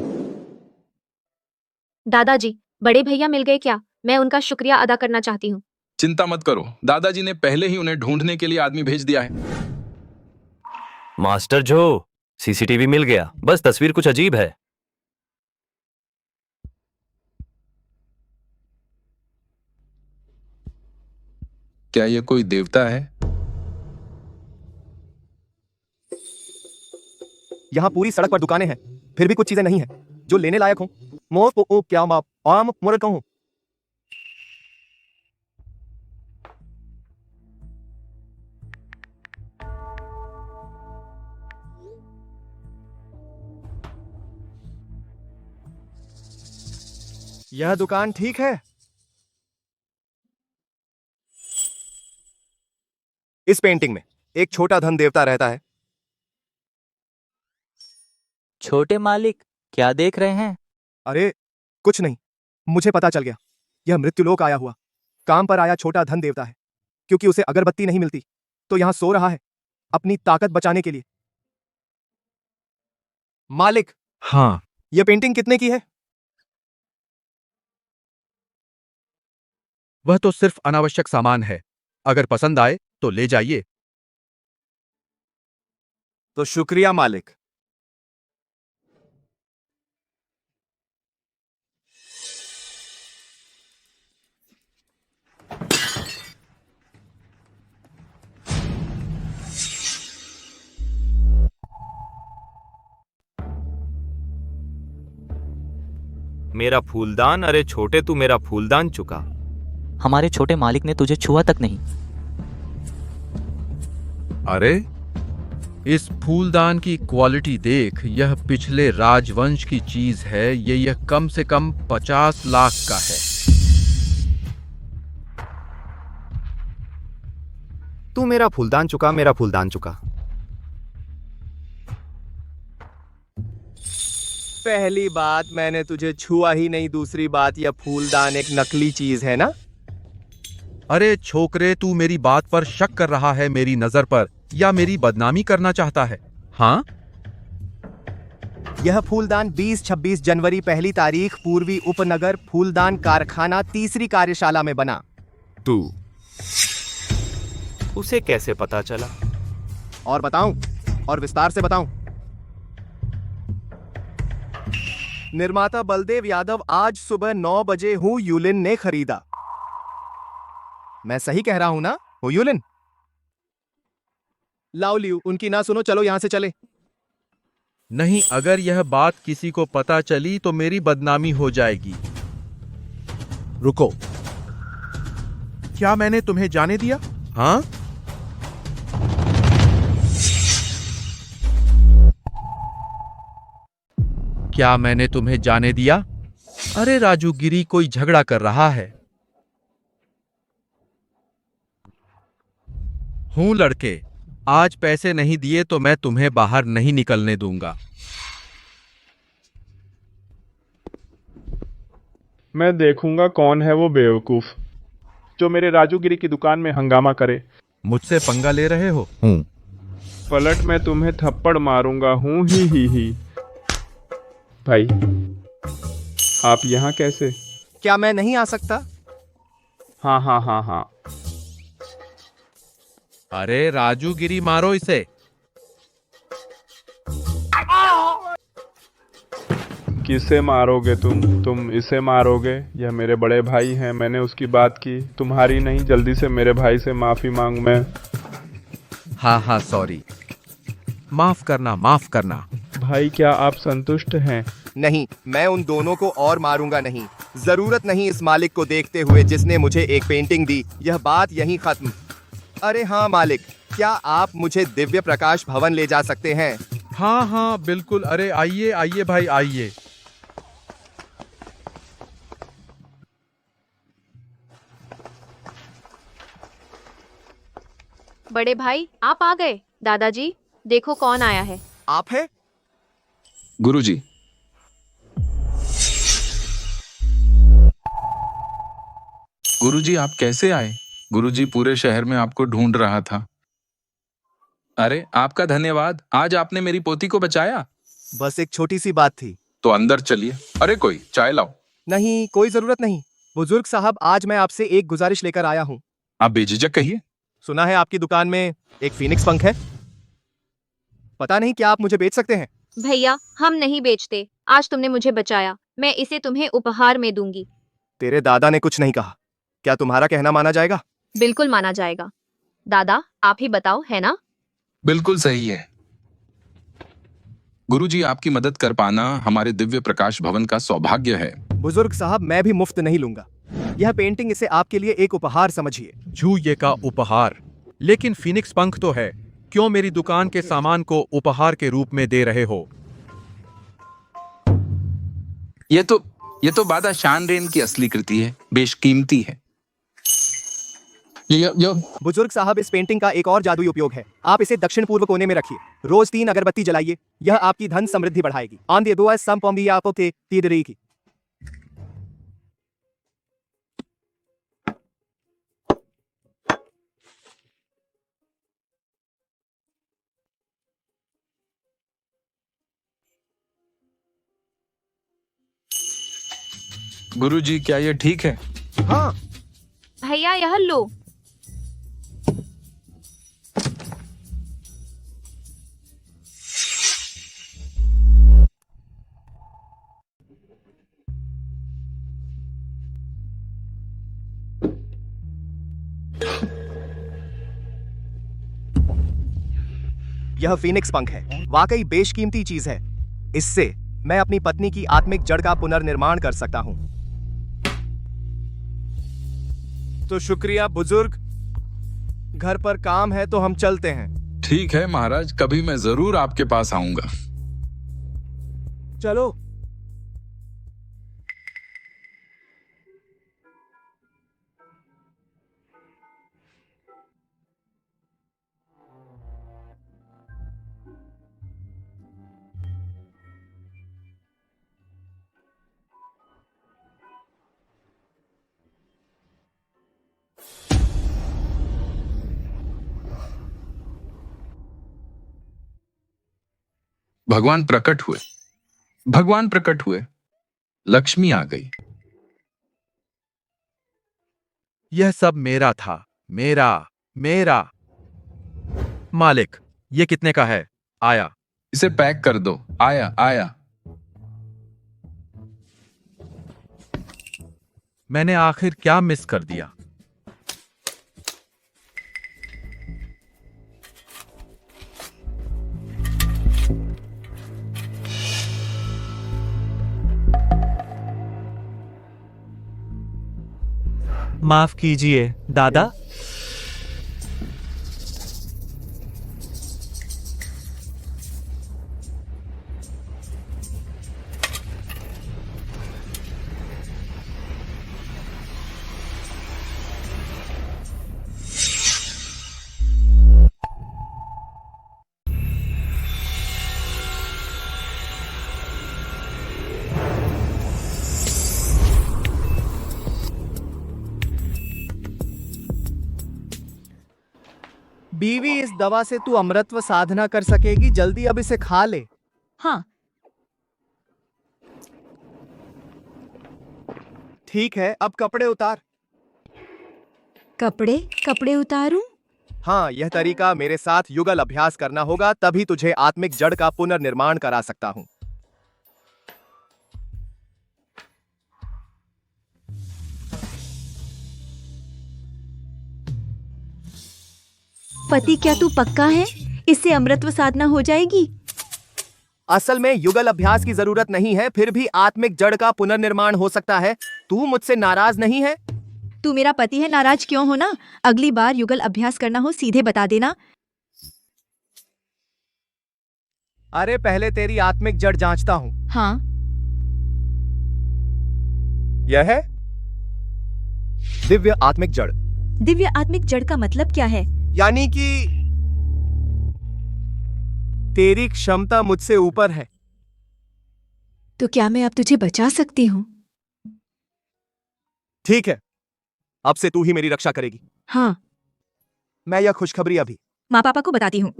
दादाजी, बड़े भैया मिल गए क्या? मैं उनका शुक्रिया अदा करना चाहती हूँ। चिंता मत करो, दादाजी ने पहले ही उन्हें ढूंढने के लिए आदमी भेज दिया है। मास्टर जो, सीसीटीवी मिल गया, बस तस्वीर कुछ अजीब है। क्या ये कोई देवता है? यहाँ पूरी सड़क पर दुकानें हैं, फिर भी कुछ चीजें नहीं है जो लेने लायक हो। क्या माप आम मोर कहूं। यह दुकान ठीक है। इस पेंटिंग में एक छोटा धन देवता रहता है। छोटे मालिक, क्या देख रहे हैं? अरे कुछ नहीं, मुझे पता चल गया। यह मृत्युलोक आया हुआ काम पर आया छोटा धन देवता है, क्योंकि उसे अगरबत्ती नहीं मिलती तो यहां सो रहा है अपनी ताकत बचाने के लिए। मालिक, हाँ, यह पेंटिंग कितने की है? वह तो सिर्फ अनावश्यक सामान है, अगर पसंद आए तो ले जाइए। तो शुक्रिया मालिक। मेरा फूलदान, अरे छोटे तू मेरा फूलदान चुका। हमारे छोटे मालिक ने तुझे छुआ तक नहीं। अरे इस फूलदान की क्वालिटी देख, यह पिछले राजवंश की चीज है। यह कम से कम 50 लाख का है। तू मेरा फूलदान चुका, मेरा फूलदान चुका। पहली बात मैंने तुझे छुआ ही नहीं, दूसरी बात यह फूलदान एक नकली चीज है ना। अरे छोकरे, तू मेरी बात पर शक कर रहा है मेरी नजर पर, या मेरी बदनामी करना चाहता है? हाँ, यह फूलदान 20-26 जनवरी पहली तारीख पूर्वी उपनगर फूलदान कारखाना 3री कार्यशाला में बना। तू उसे कैसे पता चला? और बताऊं, और विस्तार से बताऊं। निर्माता बलदेव यादव आज सुबह 9 बजे हु यूलिन ने खरीदा। मैं सही कह रहा हूं ना हु यूलिन? लाओ लियो, उनकी ना सुनो, चलो यहां से चले। नहीं, अगर यह बात किसी को पता चली तो मेरी बदनामी हो जाएगी। रुको, क्या मैंने तुम्हें जाने दिया? हाँ, क्या मैंने तुम्हें जाने दिया? अरे राजू गिरी कोई झगड़ा कर रहा है। हूं लड़के, आज पैसे नहीं दिए तो मैं तुम्हें बाहर नहीं निकलने दूंगा। मैं देखूंगा कौन है वो बेवकूफ जो मेरे राजूगिरी की दुकान में हंगामा करे। मुझसे पंगा ले रहे हो? हूं। पलट मैं तुम्हें थप्पड़ मारूंगा हूं ही। भाई, आप यहाँ कैसे? क्या मैं नहीं आ सकता? हाँ। अरे राजू गिरी, मारो इसे। किसे मारोगे तुम इसे मारोगे? यह मेरे बड़े भाई हैं, मैंने उसकी बात की, तुम्हारी नहीं। जल्दी से मेरे भाई से माफी मांग मैं। हाँ, सॉरी। माफ करना। भाई, क्या आप संतुष्ट हैं? नहीं, मैं उन दोनों को और मारूंगा नहीं। जरूरत नहीं इस मालिक को देखते हुए जिसने मुझे एक पेंटिंग दी। यह बात यहीं खत्म। अरे हाँ मालिक, क्या आप मुझे दिव्य प्रकाश भवन ले जा सकते हैं? हाँ, बिल्कुल। अरे आइए भाई, आइए। बड़े भाई, आप आ गए। दादाजी, देखो कौन आया है। आप है? गुरुजी। गुरुजी, आप कैसे आए? गुरुजी, पूरे शहर में आपको ढूंढ रहा था। अरे आपका धन्यवाद, आज आपने मेरी पोती को बचाया। बस एक छोटी सी बात थी। तो अंदर चलिए। अरे कोई चाय लाओ। नहीं, कोई जरूरत नहीं। बुजुर्ग साहब, आज मैं आपसे एक गुजारिश लेकर आया हूँ। आप बेझिझक कहिए। सुना है आपकी दुकान में एक फीनिक्स पंख है। पता नहीं क्या आप मुझे बेच सकते हैं? भैया, हम नहीं बेचते। आज तुमने मुझे बचाया, मैं इसे तुम्हें उपहार में दूंगी। तेरे दादा ने कुछ नहीं कहा, क्या तुम्हारा कहना माना जाएगा? बिल्कुल माना जाएगा। दादा, आप ही बताओ, है ना? बिल्कुल सही है। गुरुजी, आपकी मदद कर पाना हमारे दिव्य प्रकाश भवन का सौभाग्य है। बुजुर्ग साहब, मैं भी मुफ्त नहीं लूंगा। यह पेंटिंग, इसे आपके लिए एक उपहार समझिए। झूये का उपहार? लेकिन फीनिक्स पंख तो है। क्यों मेरी दुकान के सामान को उपहार के रूप में दे रहे हो? ये तो बादशाह शानरेन की असली कृति है, बेशकीमती है। बुजुर्ग साहब, इस पेंटिंग का एक और जादुई उपयोग है। आप इसे दक्षिण पूर्व कोने में रखिए। रोज 3 अगरबत्ती जलाइए। यह आपकी धन समृद्धि बढ़ाएगी। आंधे दुआ सम पोंबी आपो के तीदरी की। गुरुजी, क्या ये ठीक है? हाँ। भैया, यह लो। यह फीनिक्स पंख है, वाकई बेशकीमती चीज है। इससे मैं अपनी पत्नी की आत्मिक जड़ का पुनर्निर्माण कर सकता हूं। तो शुक्रिया बुजुर्ग। घर पर काम है तो हम चलते हैं। ठीक है महाराज, कभी मैं जरूर आपके पास आऊंगा। चलो। भगवान प्रकट हुए। लक्ष्मी आ गई। यह सब मेरा था। मेरा। मालिक, ये कितने का है? आया। इसे पैक कर दो। आया। मैंने आखिर क्या मिस कर दिया? माफ कीजिए दादा। बीवी, इस दवा से तू अमृतत्व साधना कर सकेगी। जल्दी अब इसे खा ले। हाँ। ठीक है, अब कपड़े उतार। कपड़े कपड़े उतारूं? हाँ, यह तरीका मेरे साथ युगल अभ्यास करना होगा, तभी तुझे आत्मिक जड़ का पुनर्निर्माण करा सकता हूँ। पति, क्या तू पक्का है? इससे अमृतत्व साधना हो जाएगी? असल में युगल अभ्यास की जरूरत नहीं है, फिर भी आत्मिक जड़ का पुनर्निर्माण हो सकता है। तू मुझसे नाराज नहीं है? तू मेरा पति है, नाराज क्यों होना? अगली बार युगल अभ्यास करना हो सीधे बता देना। अरे पहले तेरी आत्मिक जड़ जांचता हूँ। हाँ। यह है दिव्य आत्मिक जड़। दिव्य आत्मिक जड़ का मतलब क्या है? यानी कि तेरी क्षमता मुझसे ऊपर है। तो क्या मैं अब तुझे बचा सकती हूँ? ठीक है, अब से तू ही मेरी रक्षा करेगी। हाँ। मैं यह खुशखबरी अभी माँ पापा को बताती हूँ।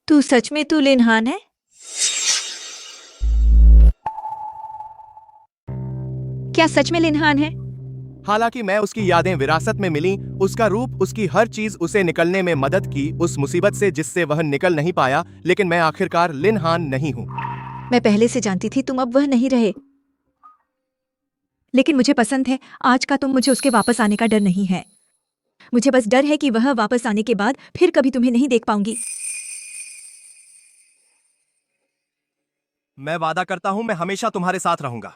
तू सच में तू लिनहान है? क्या सच में लिनहान है? हालांकि मैं उसकी यादें विरासत में मिली, उसका रूप, उसकी हर चीज उसे निकलने में मदद की उस मुसीबत से जिससे वह निकल नहीं पाया, लेकिन मैं आखिरकार लिनहान नहीं हूँ। मैं पहले से जानती थी तुम अब वह नहीं रहे, लेकिन मुझे पसंद है आज का तुम। मुझे उसके वापस आने का डर नहीं है। मुझे बस डर है कि वह वापस आने के बाद फिर कभी तुम्हें नहीं देख पाऊंगी। मैं वादा करता हूँ मैं हमेशा तुम्हारे साथ रहूंगा।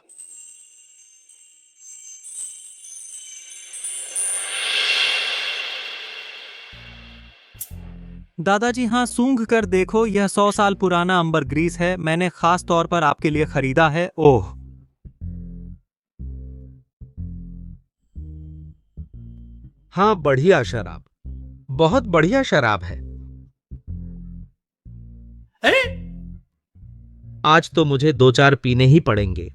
दादाजी, हाँ, सूंघ कर देखो, यह 100 साल पुराना अंबर ग्रीस है। मैंने खास तौर पर आपके लिए खरीदा है। ओह, हाँ, बढ़िया शराब, बहुत बढ़िया शराब है। आज तो मुझे 2-4 पीने ही पड़ेंगे।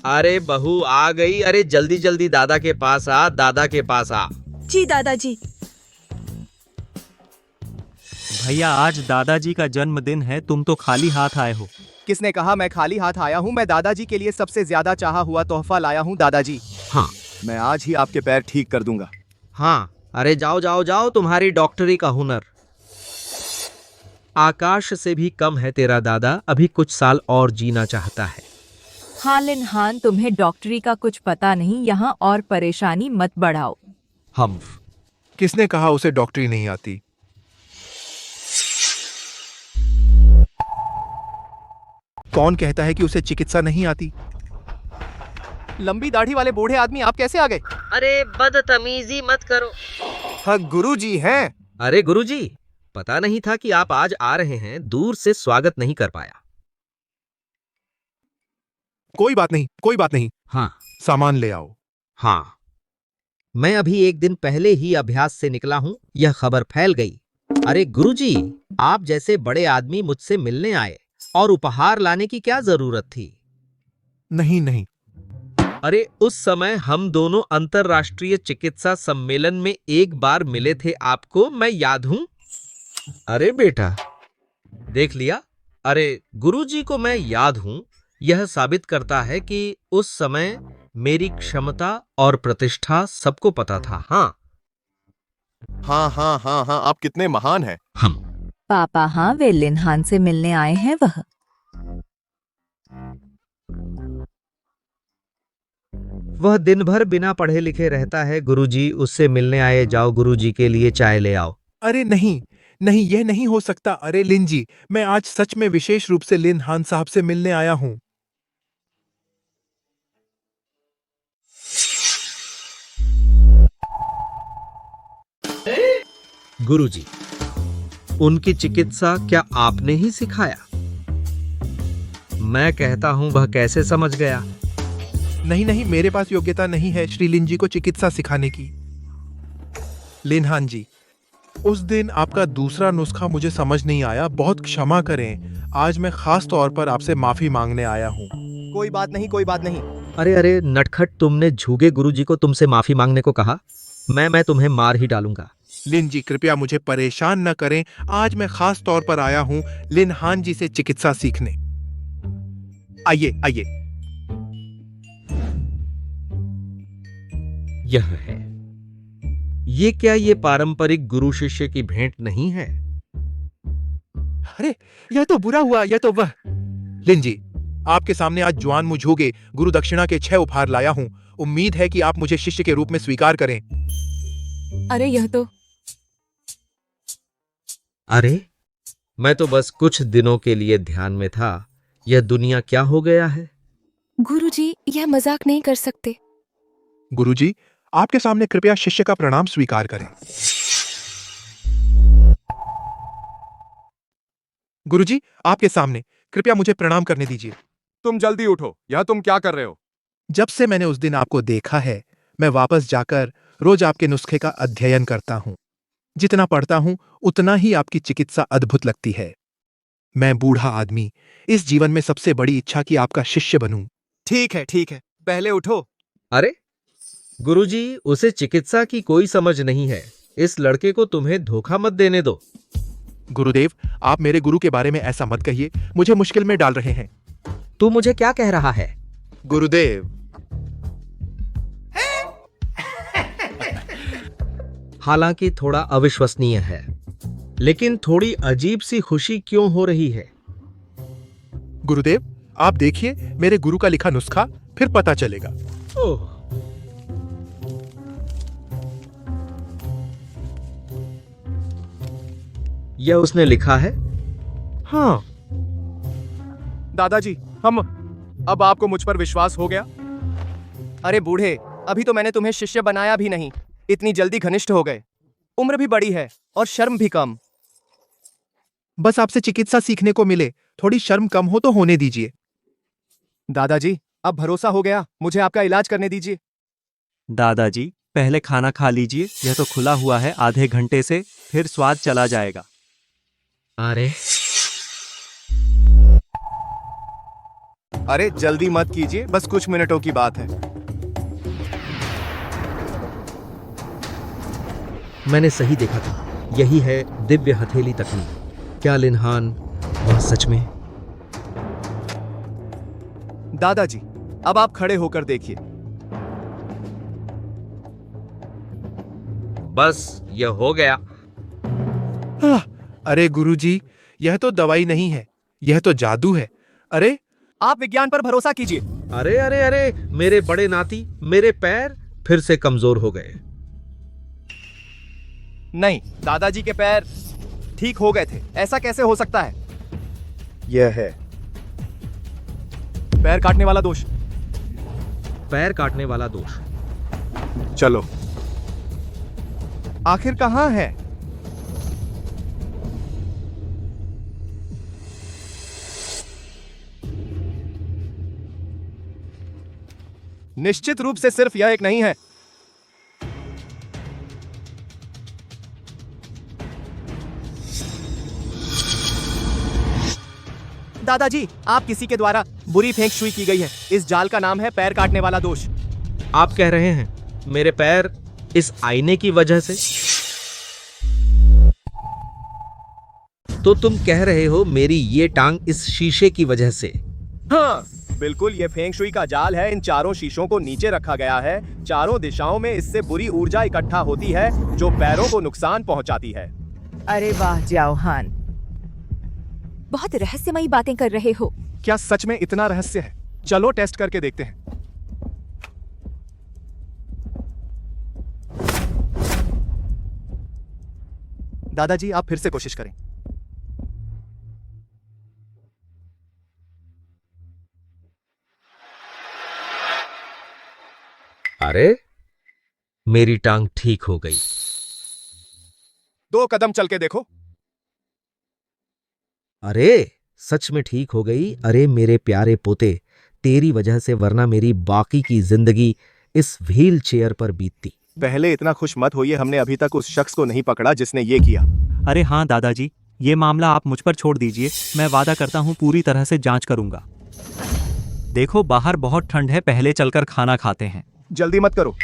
अरे बहू आ गई। अरे जल्दी जल्दी दादा के पास आ, दादा के पास आ। जी दादाजी। भैया, आज दादाजी का जन्मदिन है, तुम तो खाली हाथ आए हो। किसने कहा मैं खाली हाथ आया हूँ? मैं दादाजी के लिए सबसे ज्यादा चाहा हुआ तोहफा लाया हूँ दादाजी। हाँ, मैं आज ही आपके पैर ठीक कर दूंगा। हाँ, अरे जाओ जाओ जाओ, तुम्हारी डॉक्टरी का हुनर आकाश से भी कम है। तेरा दादा अभी कुछ साल और जीना चाहता है। हाँ लिनहान, तुम्हें डॉक्टरी का कुछ पता नहीं, यहाँ और परेशानी मत बढ़ाओ। हम किसने कहा उसे डॉक्टरी नहीं आती? कौन कहता है कि उसे चिकित्सा नहीं आती? लंबी दाढ़ी वाले बूढ़े आदमी, आप कैसे आ गए? अरे बदतमीजी मत करो। हाँ, गुरुजी हैं। अरे गुरुजी, पता नहीं था कि आप आज आ रहे हैं। दूर से स्वागत नहीं कर पाया। कोई बात नहीं, कोई बात नहीं। हाँ, सामान ले आओ। हाँ, मैं अभी 1 दिन पहले ही अभ्यास से निकला हूं, यह खबर फैल गई। अरे गुरुजी, आप जैसे बड़े आदमी मुझसे मिलने आए और उपहार लाने की क्या जरूरत थी? नहीं नहीं। अरे उस समय हम दोनों अंतर्राष्ट्रीय चिकित्सा सम्मेलन में एक बार मिले थे, आपको मैं याद हूं? अरे बेटा, देख लिया। अरे गुरुजी को मैं याद हूं, यह साबित करता है कि उस समय मेरी क्षमता और प्रतिष्ठा सबको पता था। हाँ हाँ हाँ हाँ हाँ, आप कितने महान हैं। पापा, हाँ, वे लिनहान से मिलने आए हैं। वह वह दिन भर बिना पढ़े लिखे रहता है। गुरुजी उससे मिलने आए, जाओ गुरुजी के लिए चाय ले आओ। अरे नहीं नहीं, यह नहीं हो सकता। अरे लिन जी, मैं आज सच में विशेष रूप से लिन हान साहब से मिलने आया हूं। गुरुजी, उनकी चिकित्सा क्या आपने ही सिखाया? मैं कहता हूं वह कैसे समझ गया? नहीं नहीं, मेरे पास योग्यता नहीं है श्री लिन जी को चिकित्सा सिखाने की। लिन हान जी, उस दिन आपका दूसरा नुस्खा मुझे समझ नहीं आया, बहुत क्षमा करें। आज मैं खास तौर पर आपसे माफी मांगने आया हूँ। कोई बात नहीं, कोई बात नहीं। अरे अरे नटखट, तुमने झूठे गुरुजी को तुमसे माफी मांगने को कहा? मैं तुम्हें मार ही डालूंगा। लिन जी, कृपया मुझे परेशान न करें। आज मैं खास तौर पर आया हूँ लिन हान जी से चिकित्सा सीखने। आइए आइए। यह है। ये क्या ये पारंपरिक गुरु शिष्य की भेंट नहीं है? अरे यह तो बुरा हुआ, यह तो वह। लिन जी, आपके सामने आज जवान मुझोगे गुरु दक्षिणा के 6 उपहार लाया हूं। उम्मीद है कि आप मुझे शिष्य के रूप में स्वीकार करें। अरे यह तो अरे मैं तो बस कुछ दिनों के लिए ध्यान में था। यह दुनिया क्या हो गया है? गुरुजी, यह मजाक नहीं कर सकते। गुरुजी, आपके सामने कृपया शिष्य का प्रणाम स्वीकार करें। गुरुजी, आपके सामने कृपया मुझे प्रणाम करने दीजिए। तुम जल्दी उठो, यह तुम क्या कर रहे हो? जब से मैंने उस दिन आपको देखा है, मैं वापस जाकर रोज आपके नुस्खे का अध्ययन करता हूं। जितना पढ़ता हूं उतना ही आपकी चिकित्सा अद्भुत लगती है। मैं बूढ़ा आदमी, इस जीवन में सबसे बड़ी इच्छा कि आपका शिष्य बनूं। ठीक है, पहले उठो। अरे गुरुजी, उसे चिकित्सा की कोई समझ नहीं है। इस लड़के को तुम्हें धोखा मत देने दो। गुरुदेव, आप मेरे गुरु के बारे में ऐसा मत कहिए, मुझे मुश्किल में डाल रहे हैं। तू मुझे क्या कह रहा है? गुरुदेव, हालांकि थोड़ा अविश्वसनीय है, लेकिन थोड़ी अजीब सी खुशी क्यों हो रही है? गुरुदेव, आप देखिए मेरे गुरु का लिखा नुस्खा, फिर पता चलेगा। ओह, यह उसने लिखा है? हाँ। दादाजी, अब आपको मुझ पर विश्वास हो गया? अरे बूढ़े, अभी तो मैंने तुम्हें शिष्य बनाया भी नहीं, इतनी जल्दी घनिष्ठ हो गए। उम्र भी बड़ी है और शर्म भी कम। बस आपसे चिकित्सा सीखने को मिले, थोड़ी शर्म कम हो तो होने दीजिए। दादाजी, अब भरोसा हो गया, मुझे आपका इलाज करने दीजिए। दादाजी, पहले खाना खा लीजिए, यह तो खुला हुआ है। आधे घंटे से फिर स्वाद चला जाएगा। अरे जल्दी मत कीजिए, बस कुछ मिनटों की बात है। मैंने सही देखा था, यही है दिव्य हथेली तकनीक। क्या लिन हान वह सच में? दादाजी, अब आप खड़े होकर देखिए। बस यह हो गया। अरे गुरुजी, यह तो दवाई नहीं है, यह तो जादू है। अरे आप विज्ञान पर भरोसा कीजिए। अरे अरे अरे, मेरे बड़े नाती, मेरे पैर फिर से कमजोर हो गए। नहीं, दादाजी के पैर ठीक हो गए थे, ऐसा कैसे हो सकता है? यह है पैर काटने वाला दोष। पैर काटने वाला दोष। चलो, आखिर कहां है? निश्चित रूप से सिर्फ यह एक नहीं है। दादाजी, आप किसी के द्वारा बुरी फेंक शुई की गई है। इस जाल का नाम है पैर काटने वाला दोष। आप कह रहे हैं मेरे पैर इस आईने की वजह से? तो तुम कह रहे हो मेरी ये टांग इस शीशे की वजह से? हाँ बिल्कुल, ये फेंग शुई का जाल है। इन चारों शीशों को नीचे रखा गया है। चारों दिशाओं में इससे बुरी ऊर्जा इकट्ठा होती है जो पैरों को नुकसान पहुंचाती है। अरे वाह जाओ हान, बहुत रहस्यमयी बातें कर रहे हो। क्या सच में इतना रहस्य है? चलो टेस्ट करके देखते हैं। दादाजी आप फिर से कोशिश करें। अरे मेरी टांग ठीक हो गई। 2 कदम चल के देखो। अरे सच में ठीक हो गई। अरे मेरे प्यारे पोते, तेरी वजह से वरना मेरी बाकी की जिंदगी इस व्हील चेयर पर बीतती। पहले इतना खुश मत होइए, हमने अभी तक उस शख्स को नहीं पकड़ा जिसने ये किया। अरे हाँ दादाजी, ये मामला आप मुझ पर छोड़ दीजिए। मैं वादा करता हूँ पूरी तरह से जांच करूंगा। देखो बाहर बहुत ठंड है, पहले चलकर खाना खाते हैं। जल्दी मत करो,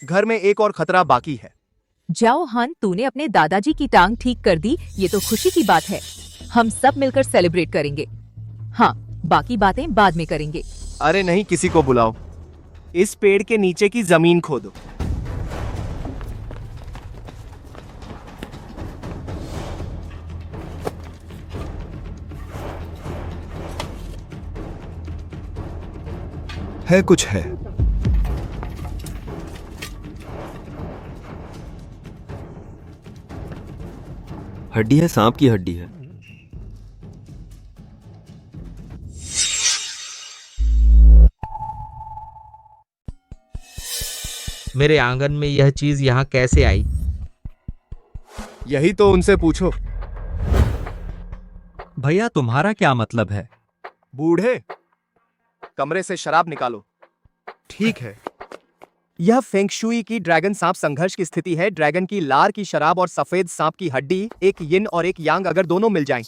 घर में एक और खतरा बाकी है। जाओ हान, तूने अपने दादाजी की टांग ठीक कर दी, ये तो खुशी की बात है। हम सब मिलकर सेलिब्रेट करेंगे। हाँ, बाकी बातें बाद में करेंगे। अरे नहीं, किसी को बुलाओ। इस पेड़ के नीचे की जमीन खोदो। है कुछ है। हड्डी है, सांप की हड्डी है। मेरे आंगन में यह चीज यहाँ कैसे आई? यही तो उनसे पूछो। भैया तुम्हारा क्या मतलब है? बूढ़े, कमरे से शराब निकालो। ठीक है। यह फेंगशुई की ड्रैगन सांप संघर्ष की स्थिति है। ड्रैगन की लार की शराब और सफेद सांप की हड्डी, एक यिन और एक यांग अगर दोनों मिल जाएं।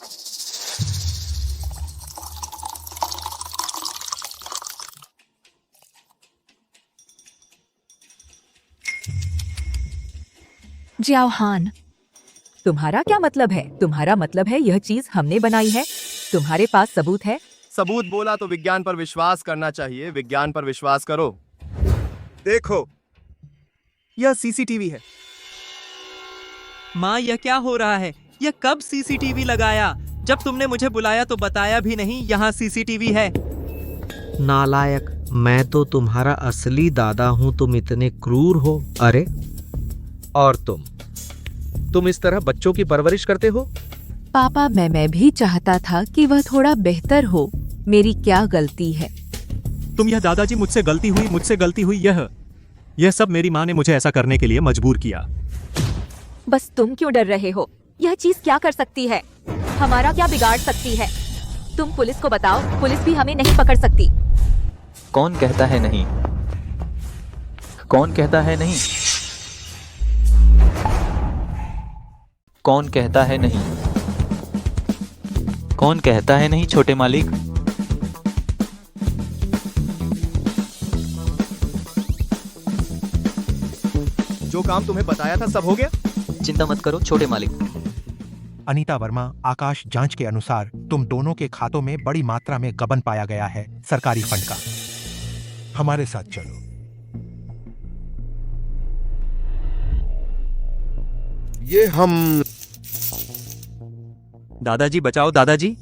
जाओ हान, तुम्हारा क्या मतलब है? तुम्हारा मतलब है यह चीज हमने बनाई है? तुम्हारे पास सबूत है? सबूत बोला तो विज्ञान पर विश्वास करना चाहिए। विज्ञान पर विश्वास करो। देखो, यह सीसीटीवी है। माँ, यह क्या हो रहा है? यह कब सीसीटीवी लगाया? जब तुमने मुझे बुलाया तो बताया भी नहीं यहाँ सीसीटीवी है। नालायक, मैं तो तुम्हारा असली दादा हूँ, तुम इतने क्रूर हो। अरे और तुम इस तरह बच्चों की परवरिश करते हो? पापा, मैं भी चाहता था कि वह थोड़ा बेहतर हो। मेरी क्या गलती है? तुम यह दादाजी मुझसे गलती हुई यह सब मेरी माँ ने मुझे ऐसा करने के लिए मजबूर किया। बस तुम क्यों डर रहे हो? यह चीज क्या कर सकती है? हमारा क्या बिगाड़ सकती है? तुम पुलिस को बताओ, पुलिस भी हमें नहीं पकड़ सकती। कौन कहता है नहीं? कौन कहता है नहीं? कौन कहता है नहीं? कौन कहता है नहीं छोटे मालिक? जो काम तुम्हें बताया था सब हो गया। चिंता मत करो छोटे मालिक। अनीता वर्मा, आकाश, जांच के अनुसार तुम दोनों के खातों में बड़ी मात्रा में गबन पाया गया है, सरकारी फंड का। हमारे साथ चलो। ये हम दादाजी बचाओ, दादाजी।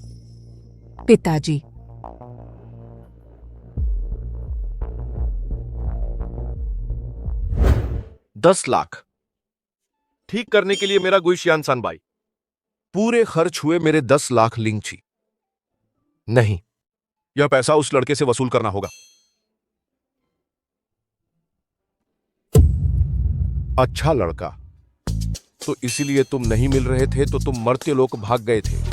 पिताजी, 10 लाख ठीक करने के लिए मेरा गुईशियान सानबाई। पूरे खर्च हुए मेरे 10 लाख लिंगची। नहीं, यह पैसा उस लड़के से वसूल करना होगा। अच्छा लड़का, तो इसीलिए तुम नहीं मिल रहे थे, तो तुम मरते लोग भाग गए थे।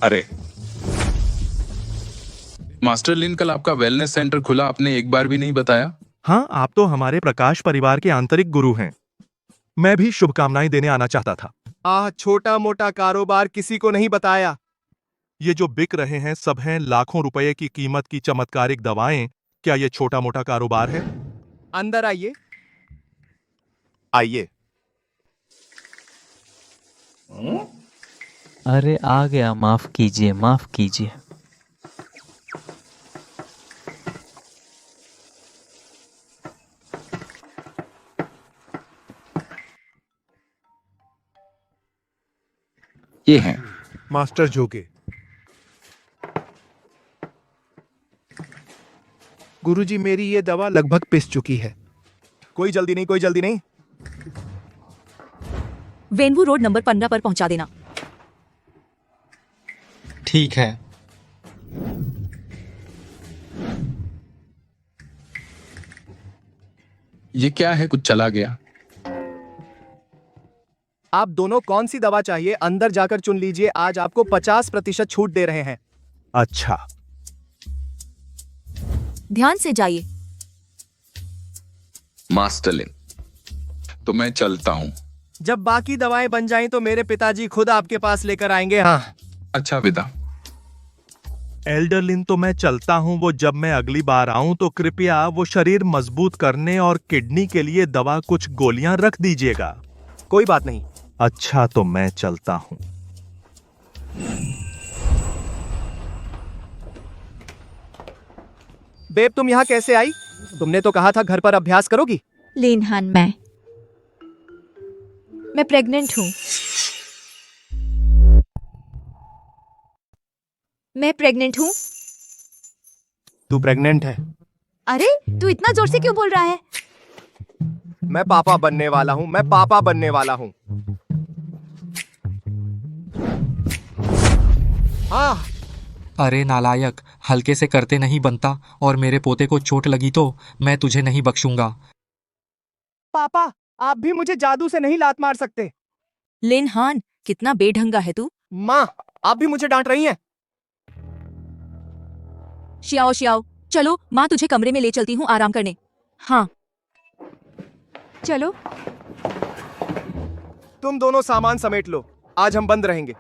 अरे मास्टर लिन, कल आपका वेलनेस सेंटर खुला, आपने एक बार भी नहीं बताया। हाँ, आप तो हमारे प्रकाश परिवार के आंतरिक गुरु हैं। मैं भी शुभकामनाएं देने आना चाहता था। छोटा मोटा कारोबार किसी को नहीं बताया। ये जो बिक रहे हैं सब हैं लाखों रुपए की कीमत की चमत्कारिक दवाएं। क्या ये छोटा मोटा कारोबार है? अंदर आइए। आइए। अरे आ गया, माफ कीजिए, माफ कीजिए। ये हैं। मास्टर जोगे। गुरुजी, मेरी ये दवा लगभग पिस चुकी है। कोई जल्दी नहीं, कोई जल्दी नहीं। वेनवू रोड नंबर 15 पर पहुंचा देना। ठीक है। ये क्या है, कुछ चला गया। आप दोनों कौन सी दवा चाहिए, अंदर जाकर चुन लीजिए। आज आपको 50% छूट दे रहे हैं। अच्छा, ध्यान से जाइए। मास्टर लिन, तो मैं चलता हूँ। जब बाकी दवाएं बन जाएं तो मेरे पिताजी खुद आपके पास लेकर आएंगे। हाँ, अच्छा विदा। एल्डरलिन, तो मैं चलता हूँ। वो जब मैं अगली बार आऊं तो कृपया वो शरीर मजबूत करने और किडनी के लिए दवा कुछ गोलियां रख दीजिएगा। कोई बात नहीं। अच्छा, तो मैं चलता हूँ। बेब, तुम यहाँ कैसे आई? तुमने तो कहा था घर पर अभ्यास करोगी। लिनहान, मैं प्रेग्नेंट हूँ। मैं प्रेग्नेंट हूँ। तू प्रेग्नेंट है? अरे, तू इतना जोर से क्यों बोल रहा है? मैं पापा बनने वाला हूँ, मैं पापा बनने वाला हूँ। हाँ। अरे नालायक, हल्के से करते नहीं बनता, और मेरे पोते को चोट लगी तो मैं तुझे नहीं बख्शूंगा। पापा, आप भी मुझे जादू से नहीं लात मार सकते। लिनहान, कितना बेढंगा है तू। माँ, आप भी मुझे डांट रही हैं। शियाओ शियाओ, चलो माँ तुझे कमरे में ले चलती हूँ आराम करने। हाँ चलो। तुम दोनों सामान समेट लो, आज हम बंद रहेंगे।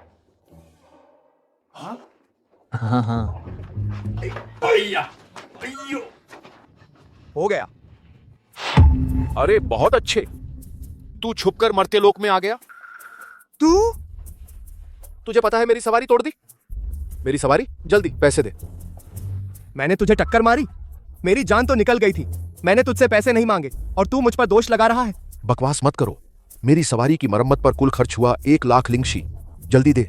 हाँ हाँ। हो गया। अरे बहुत अच्छे, तू छुपकर मरते लोक में आ गया। तुझे पता है मेरी सवारी तोड़ दी। मेरी सवारी, जल्दी पैसे दे। मैंने तुझे टक्कर मारी, मेरी जान तो निकल गई थी। मैंने तुझसे पैसे नहीं मांगे और तू मुझ पर दोष लगा रहा है। बकवास मत करो। मेरी सवारी की मरम्मत पर कुल खर्च हुआ 1 लाख लिंगशी। जल्दी दे।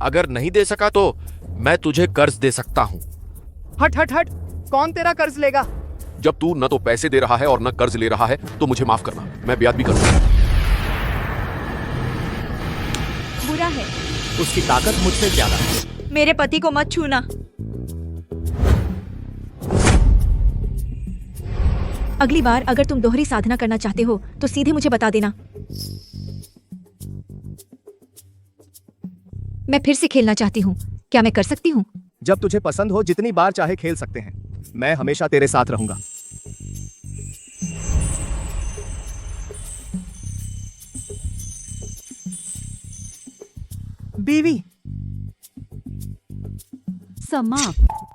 अगर नहीं दे सका तो मैं तुझे कर्ज दे सकता हूं। हट हट हट, कौन तेरा कर्ज लेगा? जब तू न तो पैसे दे रहा है और न कर्ज ले रहा है तो मुझे माफ करना, मैं ब्याज भी करूंगा। बुरा है। उसकी ताकत मुझसे ज्यादा है। मेरे पति को मत छूना। अगली बार अगर तुम दोहरी साधना करना चाहते हो तो सीधे मुझे बता देना। मैं फिर से खेलना चाहती हूँ, क्या मैं कर सकती हूँ? जब तुझे पसंद हो जितनी बार चाहे खेल सकते हैं। मैं हमेशा तेरे साथ रहूंगा। बीवी। समाप्त।